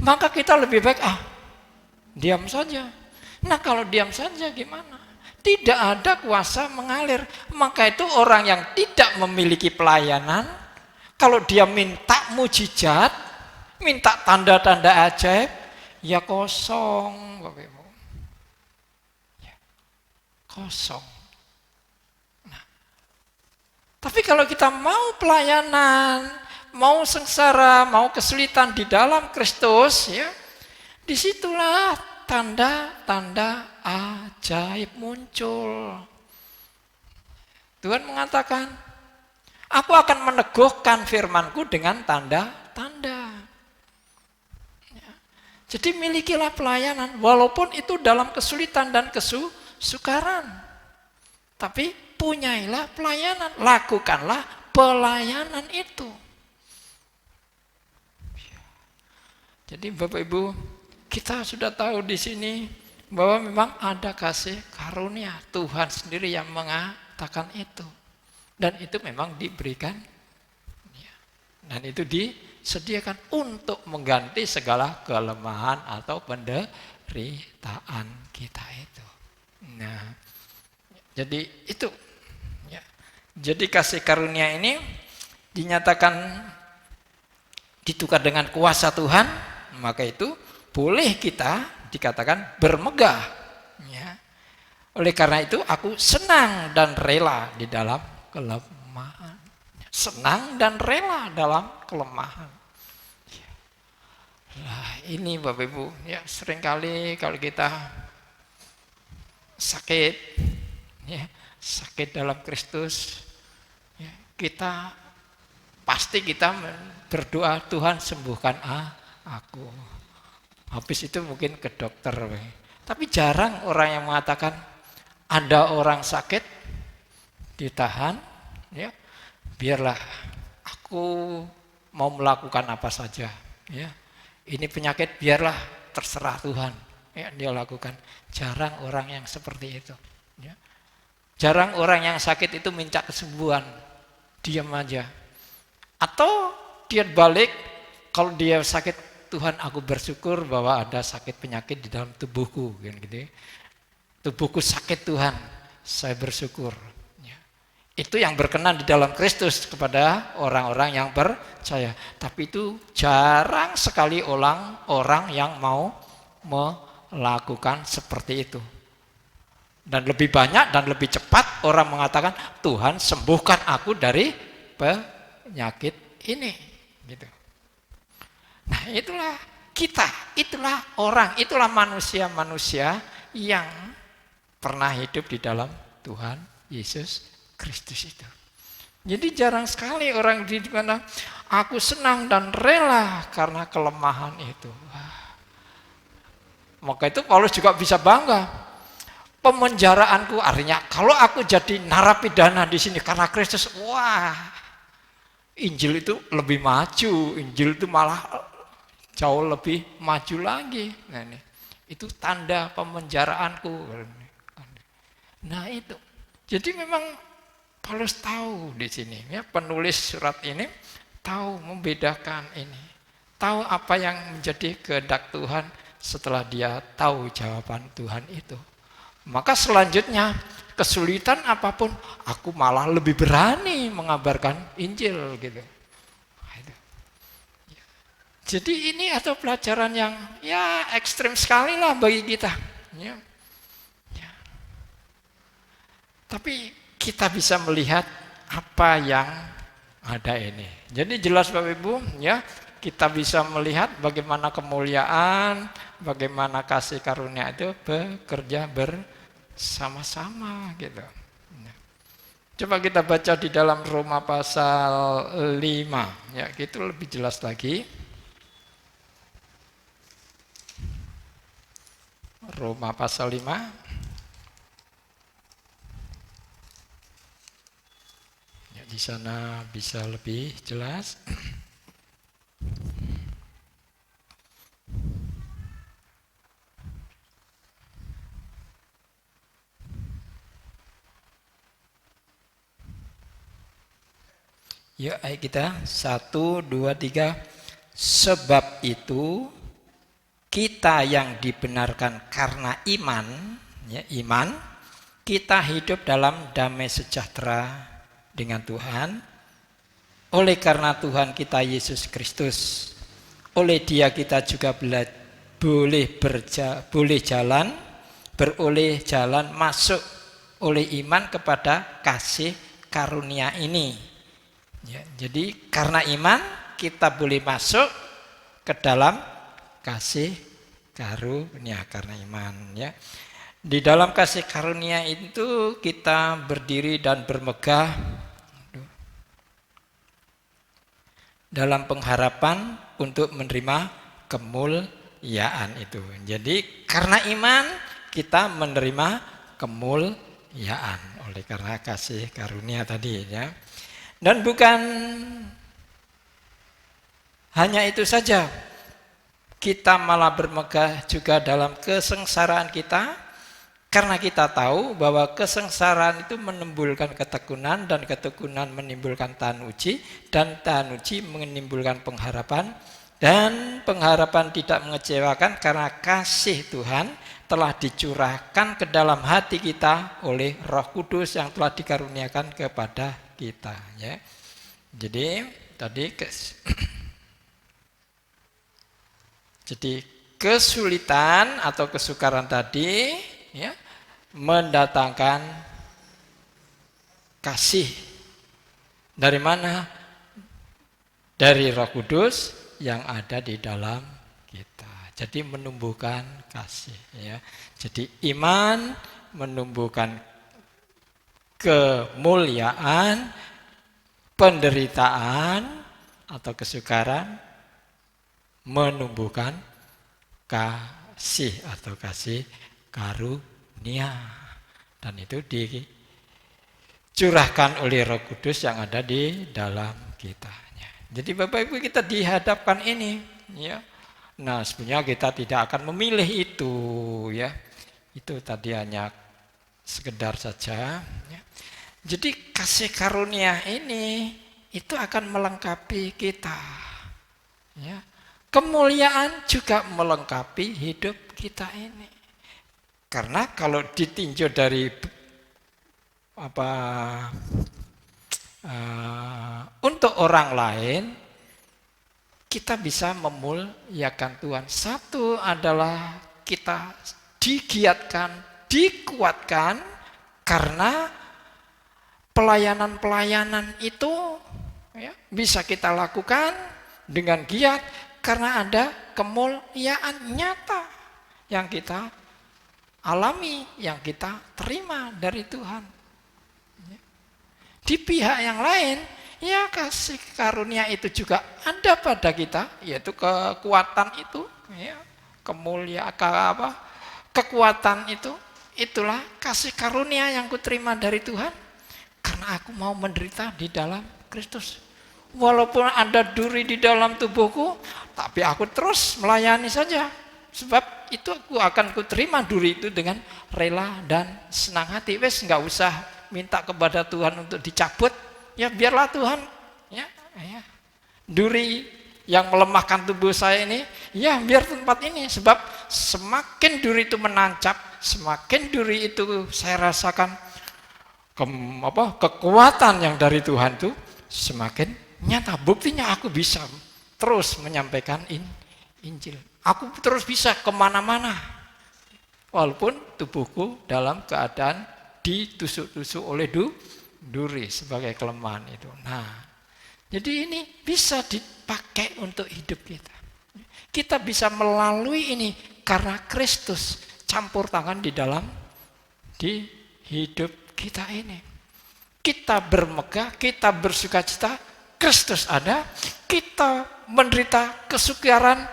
maka kita lebih baik diam saja. Nah, kalau diam saja gimana? Tidak ada kuasa mengalir. Maka itu orang yang tidak memiliki pelayanan, kalau dia minta mujizat, minta tanda-tanda ajaib, ya kosong, Bapak Ibu. Ya, kosong. Tapi kalau kita mau pelayanan, mau sengsara, mau kesulitan di dalam Kristus, ya, disitulah tanda-tanda ajaib muncul. Tuhan mengatakan, aku akan meneguhkan firman-Ku dengan tanda-tanda. Ya. Jadi milikilah pelayanan, walaupun itu dalam kesulitan dan kesukaran. Tapi punyailah pelayanan, lakukanlah pelayanan itu. Jadi Bapak Ibu, kita sudah tahu di sini bahwa memang ada kasih karunia. Tuhan sendiri yang mengatakan itu. Dan itu memang diberikan. Dan itu disediakan untuk mengganti segala kelemahan atau penderitaan kita itu. Nah, jadi itu. Jadi kasih karunia ini dinyatakan ditukar dengan kuasa Tuhan, maka itu boleh kita dikatakan bermegah. Ya. Oleh karena itu aku senang dan rela di dalam kelemahan. Senang dan rela dalam kelemahan. Nah, ini Bapak Ibu, ya seringkali kalau kita sakit, ya, sakit dalam Kristus, ya, kita pasti berdoa, Tuhan sembuhkan aku. Habis itu mungkin ke dokter. Tapi jarang orang yang mengatakan ada orang sakit ditahan, ya, biarlah aku mau melakukan apa saja. Ya, ini penyakit biarlah terserah Tuhan. Ya, dia lakukan. Jarang orang yang seperti itu. Ya. Jarang orang yang sakit itu minta kesembuhan, diam aja. Atau dia balik, kalau dia sakit, Tuhan aku bersyukur bahwa ada sakit penyakit di dalam tubuhku, gitu. Tubuhku sakit Tuhan, saya bersyukur. Ya. Itu yang berkenan di dalam Kristus kepada orang-orang yang percaya. Tapi itu jarang sekali orang yang mau melakukan seperti itu. Dan lebih banyak dan lebih cepat orang mengatakan, Tuhan sembuhkan aku dari penyakit ini, gitu. Nah, itulah kita, itulah orang, itulah manusia-manusia yang pernah hidup di dalam Tuhan Yesus Kristus itu. Jadi jarang sekali orang di mana aku senang dan rela karena kelemahan itu. Wah. Maka itu Paulus juga bisa bangga. Pemenjaraanku artinya kalau aku jadi narapidana di sini karena Kristus, wah, Injil itu lebih maju, Injil itu malah jauh lebih maju lagi. Nah, ini itu tanda pemenjaraanku. Nah, itu. Jadi memang Paulus tahu di sini, ya, penulis surat ini tahu membedakan ini, tahu apa yang menjadi kehendak Tuhan setelah dia tahu jawaban Tuhan itu. Maka selanjutnya kesulitan apapun, aku malah lebih berani mengabarkan Injil, gitu. Jadi ini atau pelajaran yang ya ekstrim sekali lah bagi kita. Ya. Ya. Tapi kita bisa melihat apa yang ada ini. Jadi jelas Bapak Ibu, ya, kita bisa melihat bagaimana kemuliaan, bagaimana kasih karunia itu bekerja bersama-sama, gitu. Ya. Coba kita baca di dalam Roma pasal 5, ya, itu lebih jelas lagi. Roma pasal 5. Ya, di sana bisa lebih jelas. Yuk, ayo kita 1, 2, 3. Sebab itu kita yang dibenarkan karena iman, ya, iman, kita hidup dalam damai sejahtera dengan Tuhan. Oleh karena Tuhan kita Yesus Kristus, oleh Dia kita juga boleh jalan masuk oleh iman kepada kasih karunia ini. Ya, jadi karena iman kita boleh masuk ke dalam kasih karunia karena iman, ya. Di dalam kasih karunia itu kita berdiri dan bermegah dalam pengharapan untuk menerima kemuliaan itu. Jadi karena iman kita menerima kemuliaan oleh karena kasih karunia tadi, ya. Dan bukan hanya itu saja, kita malah bermegah juga dalam kesengsaraan kita, karena kita tahu bahwa kesengsaraan itu menimbulkan ketekunan, dan ketekunan menimbulkan tahan uji, dan tahan uji menimbulkan pengharapan, dan pengharapan tidak mengecewakan karena kasih Tuhan telah dicurahkan ke dalam hati kita oleh Roh Kudus yang telah dikaruniakan kepada kita, ya. Jadi tadi jadi kesulitan atau kesukaran tadi, ya, mendatangkan kasih. Dari mana? Dari Roh Kudus yang ada di dalam kita. Jadi menumbuhkan kasih, ya. Jadi iman menumbuhkan kemuliaan, penderitaan atau kesukaran menumbuhkan kasih atau kasih karunia. Dan itu dicurahkan oleh Roh Kudus yang ada di dalam kita. Jadi Bapak Ibu, kita dihadapkan ini, ya. Nah, sebenarnya kita tidak akan memilih itu, ya. Itu tadi hanya sekedar saja, ya. Jadi kasih karunia ini itu akan melengkapi kita, ya. Kemuliaan juga melengkapi hidup kita ini. Karena kalau ditinjau dari untuk orang lain, kita bisa memuliakan Tuhan. Satu adalah kita digiatkan, dikuatkan karena pelayanan-pelayanan itu, ya, bisa kita lakukan dengan giat karena ada kemuliaan nyata yang kita alami, yang kita terima dari Tuhan. Di pihak yang lain, ya, kasih karunia itu juga ada pada kita, yaitu kekuatan itu, ya, kemuliaan, kekuatan itu, itulah kasih karunia yang kuterima dari Tuhan karena aku mau menderita di dalam Kristus. Walaupun ada duri di dalam tubuhku, tapi aku terus melayani saja. Sebab itu aku akan kuterima duri itu dengan rela dan senang hati. Wes nggak usah minta kepada Tuhan untuk dicabut. Ya biarlah Tuhan, ya. Duri yang melemahkan tubuh saya ini, ya biar tempat ini. Sebab semakin duri itu menancap, semakin duri itu saya rasakan kekuatan yang dari Tuhan itu semakin nyata. Buktinya aku bisa terus menyampaikan Injil. Aku terus bisa kemana-mana. Walaupun tubuhku dalam keadaan ditusuk-tusuk oleh duri sebagai kelemahan itu. Nah, jadi ini bisa dipakai untuk hidup kita. Kita bisa melalui ini karena Kristus campur tangan di hidup kita ini. Kita bermegah, kita bersukacita, Kristus ada, kita menderita kesukaran,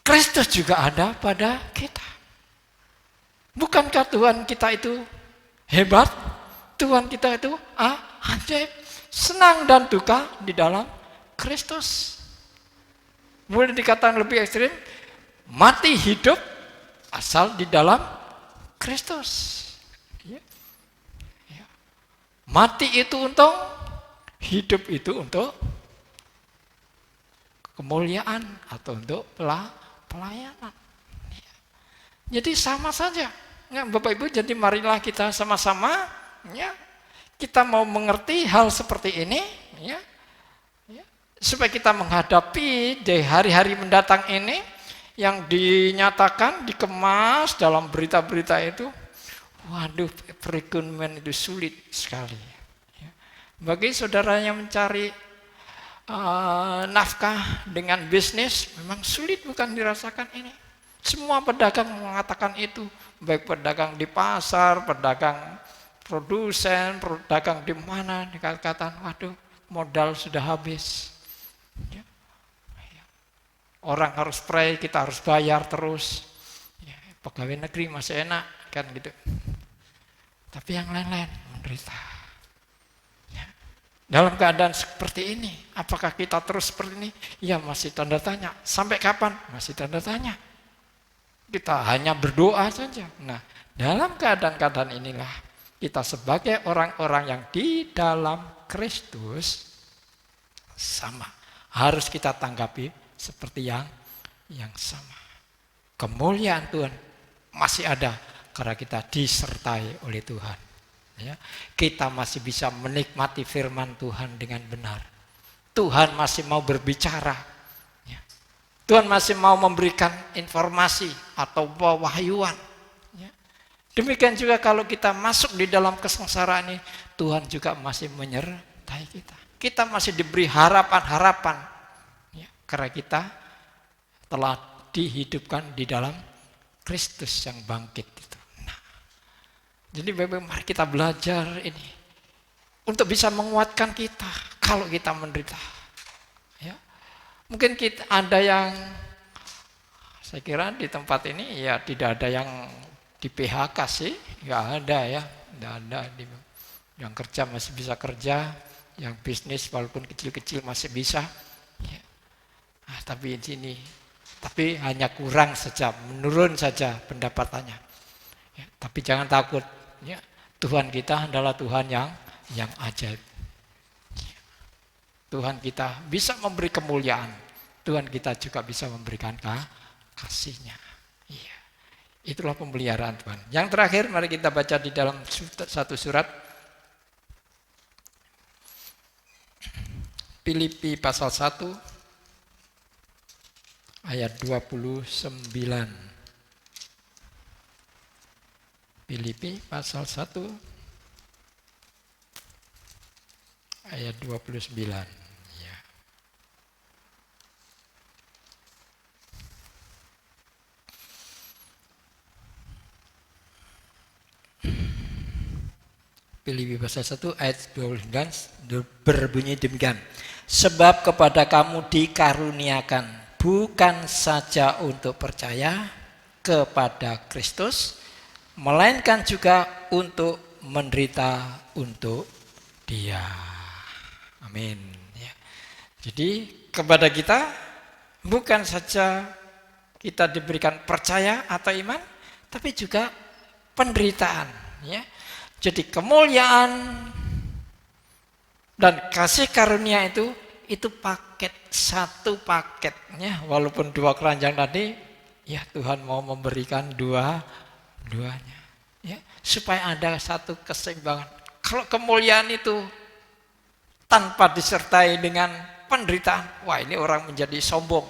Kristus juga ada pada kita. Bukankah Tuhan kita itu hebat? Tuhan kita itu ajaib, senang dan duka di dalam Kristus. Boleh dikatakan lebih ekstrim, mati hidup asal di dalam Kristus. Mati itu untuk, hidup itu untuk kemuliaan atau untuk pelayanan. Jadi sama saja, ya, Bapak Ibu. Jadi marilah kita sama-sama, ya, kita mau mengerti hal seperti ini, ya, supaya kita menghadapi di hari-hari mendatang ini yang dinyatakan, dikemas dalam berita-berita itu. Waduh, perekonomian itu sulit sekali. Bagi saudara yang mencari nafkah dengan bisnis, memang sulit, bukan dirasakan ini. Semua pedagang mengatakan itu, baik pedagang di pasar, pedagang produsen, pedagang di mana, dikatakan, waduh, modal sudah habis. Orang harus pray, kita harus bayar terus. Pegawai negeri masih enak, kan gitu. Tapi yang lain-lain menderita. Dalam keadaan seperti ini, apakah kita terus seperti ini? Ya masih tanda tanya. Sampai kapan? Masih tanda tanya. Kita hanya berdoa saja. Nah, dalam keadaan-keadaan inilah kita sebagai orang-orang yang di dalam Kristus sama. Harus kita tanggapi seperti yang sama. Kemuliaan Tuhan masih ada karena kita disertai oleh Tuhan. Ya, kita masih bisa menikmati firman Tuhan dengan benar. Tuhan masih mau berbicara. Ya. Tuhan masih mau memberikan informasi atau pewahyuan. Ya. Demikian juga kalau kita masuk di dalam kesengsaraan ini, Tuhan juga masih menyertai kita. Kita masih diberi harapan-harapan. Ya, karena kita telah dihidupkan di dalam Kristus yang bangkit itu. Nah, jadi mari kita belajar ini untuk bisa menguatkan kita kalau kita menderita. Ya, mungkin kita ada yang, saya kira di tempat ini ya tidak ada yang di PHK sih, nggak ada ya, nggak ada. Yang kerja masih bisa kerja, yang bisnis walaupun kecil-kecil masih bisa. Ya. Nah, tapi di sini, tapi hanya kurang saja, menurun saja pendapatannya. Ya, tapi jangan takut, ya, Tuhan kita adalah Tuhan yang ajaib. Ya. Tuhan kita bisa memberi kemuliaan, Tuhan kita juga bisa memberikan kasih-Nya. Ya. Itulah pemeliharaan Tuhan. Yang terakhir, mari kita baca di dalam satu surat Filipi pasal 1 ayat 29. Filipi pasal 1 ayat 29. Ya. Filipi pasal 1 ayat 29 berbunyi demikian. Sebab kepada kamu dikaruniakan bukan saja untuk percaya kepada Kristus, melainkan juga untuk menderita untuk Dia. Amin. Ya. Jadi kepada kita bukan saja kita diberikan percaya atau iman, tapi juga penderitaan. Ya. Jadi kemuliaan dan kasih karunia itu paket, satu paketnya. Walaupun dua keranjang tadi, ya Tuhan mau memberikan duanya, ya, supaya ada satu keseimbangan. Kalau kemuliaan itu tanpa disertai dengan penderitaan, wah ini orang menjadi sombong.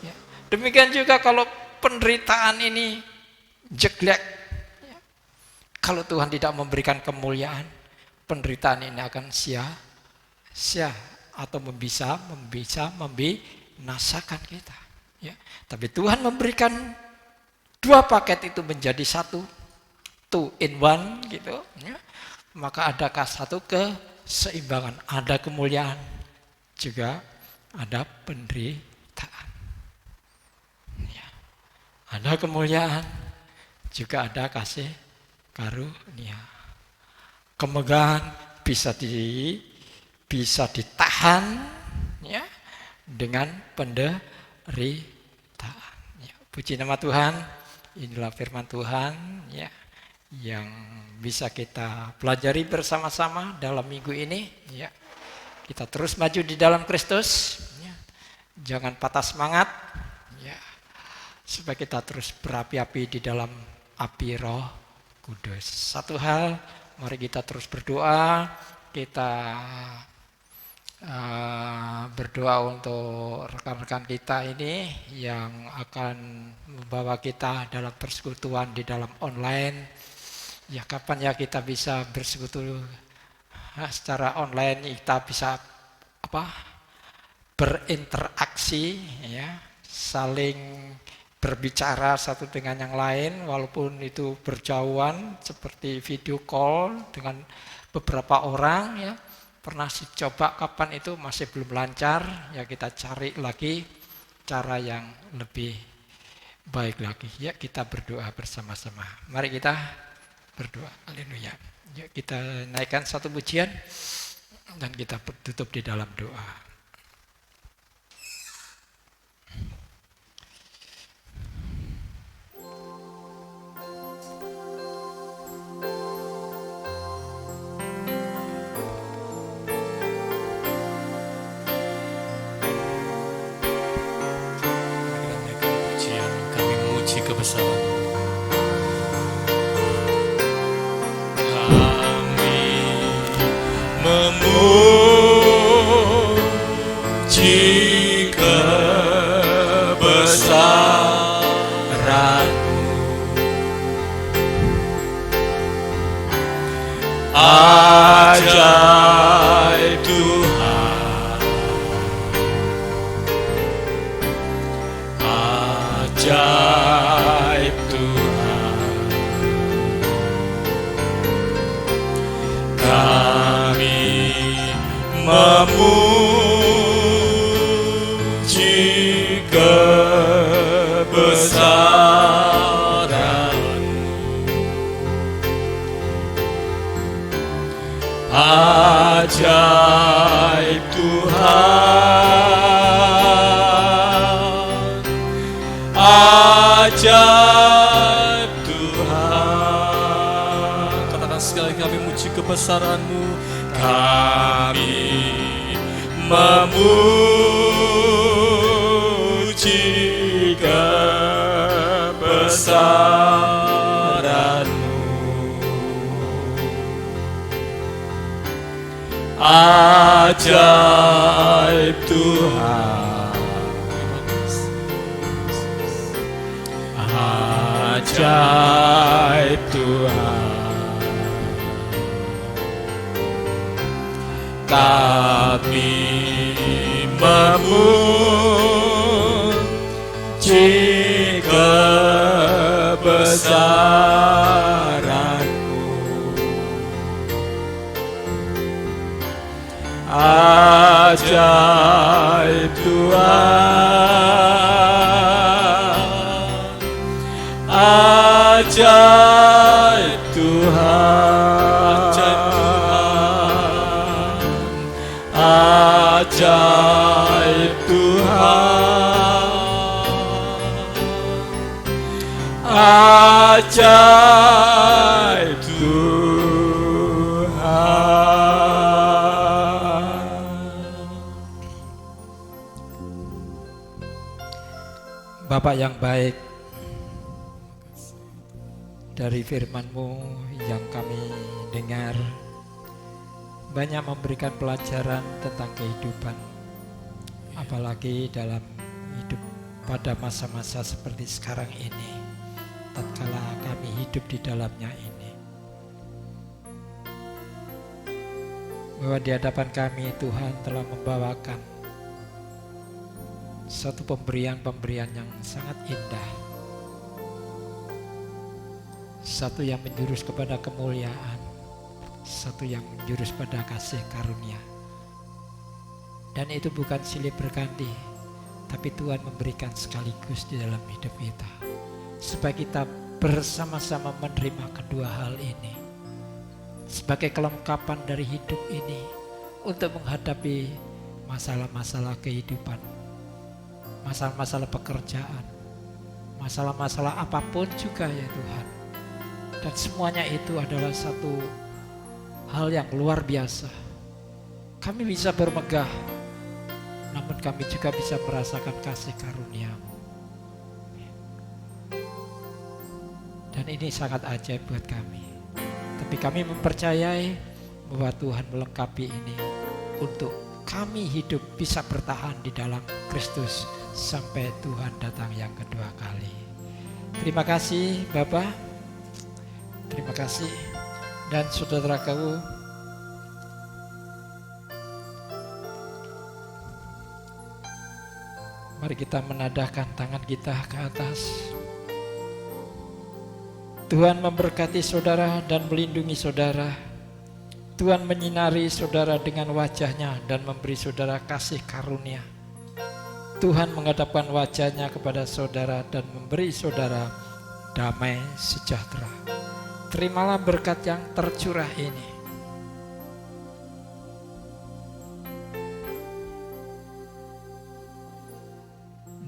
Ya. Demikian juga kalau penderitaan ini jelek, ya. Kalau Tuhan tidak memberikan kemuliaan, penderitaan ini akan sia-sia atau bisa membinasakan kita. Ya. Tapi Tuhan memberikan dua paket itu menjadi satu, two in one gitu. Ya. Maka adakah satu keseimbangan, ada kemuliaan, juga ada penderitaan. Ya. Ada kemuliaan, juga ada kasih karunia. Kemegahan bisa ditahan, ya, dengan penderitaan. Ya, puji nama Tuhan. Inilah firman Tuhan, ya, yang bisa kita pelajari bersama-sama dalam minggu ini. Ya, kita terus maju di dalam Kristus. Ya. Jangan patah semangat, ya, supaya kita terus berapi-api di dalam api Roh Kudus. Satu hal, mari kita terus berdoa. Kita berdoa untuk rekan-rekan kita ini yang akan membawa kita dalam persekutuan di dalam online. Ya, kapan ya kita bisa bersekutu secara online, kita bisa berinteraksi, ya, saling berbicara satu dengan yang lain walaupun itu berjauhan seperti video call dengan beberapa orang, ya. Pernah coba kapan itu masih belum lancar, ya kita cari lagi cara yang lebih baik lagi. Ya, kita berdoa bersama-sama. Mari kita berdoa. Haleluya. Ya, kita naikkan satu pujian dan kita tutup di dalam doa. Kebesaran. Ajaib Tuhan, ajaib Tuhan, kami memuji kebesaran. Ajaib Tuhan, ajaib Tuhan. Katakan sekali, kami muji kebesaran-Mu. Kami memuji kebesaran-Mu. Ajaib Tuhan, ajaib Tuhan, kami memuji kebesaran. Ajaib Tuhan, ajaib Tuhan, ajaib Tuhan, ajaib Tuhan. Bapak yang baik, dari firman-Mu yang kami dengar banyak memberikan pelajaran tentang kehidupan, apalagi dalam hidup pada masa-masa seperti sekarang ini, tatkala kami hidup di dalamnya ini, bahwa di hadapan kami Tuhan telah membawakan satu pemberian-pemberian yang sangat indah, satu yang menjurus kepada kemuliaan, satu yang menjurus pada kasih karunia. Dan itu bukan silih berganti, tapi Tuhan memberikan sekaligus di dalam hidup kita, supaya kita bersama-sama menerima kedua hal ini sebagai kelengkapan dari hidup ini untuk menghadapi masalah-masalah kehidupan, masalah-masalah pekerjaan, masalah-masalah apapun juga ya Tuhan. Dan semuanya itu adalah satu hal yang luar biasa. Kami bisa bermegah, namun kami juga bisa merasakan kasih karunia-Mu. Dan ini sangat ajaib buat kami. Tapi kami mempercayai bahwa Tuhan melengkapi ini untuk kami hidup bisa bertahan di dalam Kristus sampai Tuhan datang yang kedua kali. Terima kasih Bapak, terima kasih. Dan saudaraku, mari kita menadahkan tangan kita ke atas. Tuhan memberkati saudara dan melindungi saudara. Tuhan menyinari saudara dengan wajah-Nya dan memberi saudara kasih karunia. Tuhan menghadapkan wajah-Nya kepada saudara dan memberi saudara damai sejahtera. Terimalah berkat yang tercurah ini.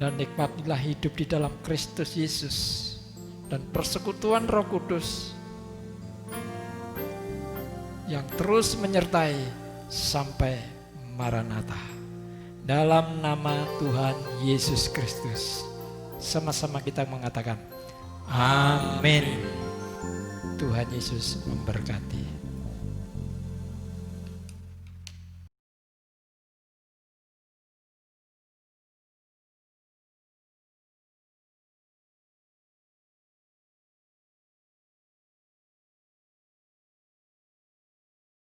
Dan nikmatilah hidup di dalam Kristus Yesus dan persekutuan Roh Kudus yang terus menyertai sampai Maranatha. Dalam nama Tuhan Yesus Kristus, sama-sama kita mengatakan amin. Tuhan Yesus memberkati.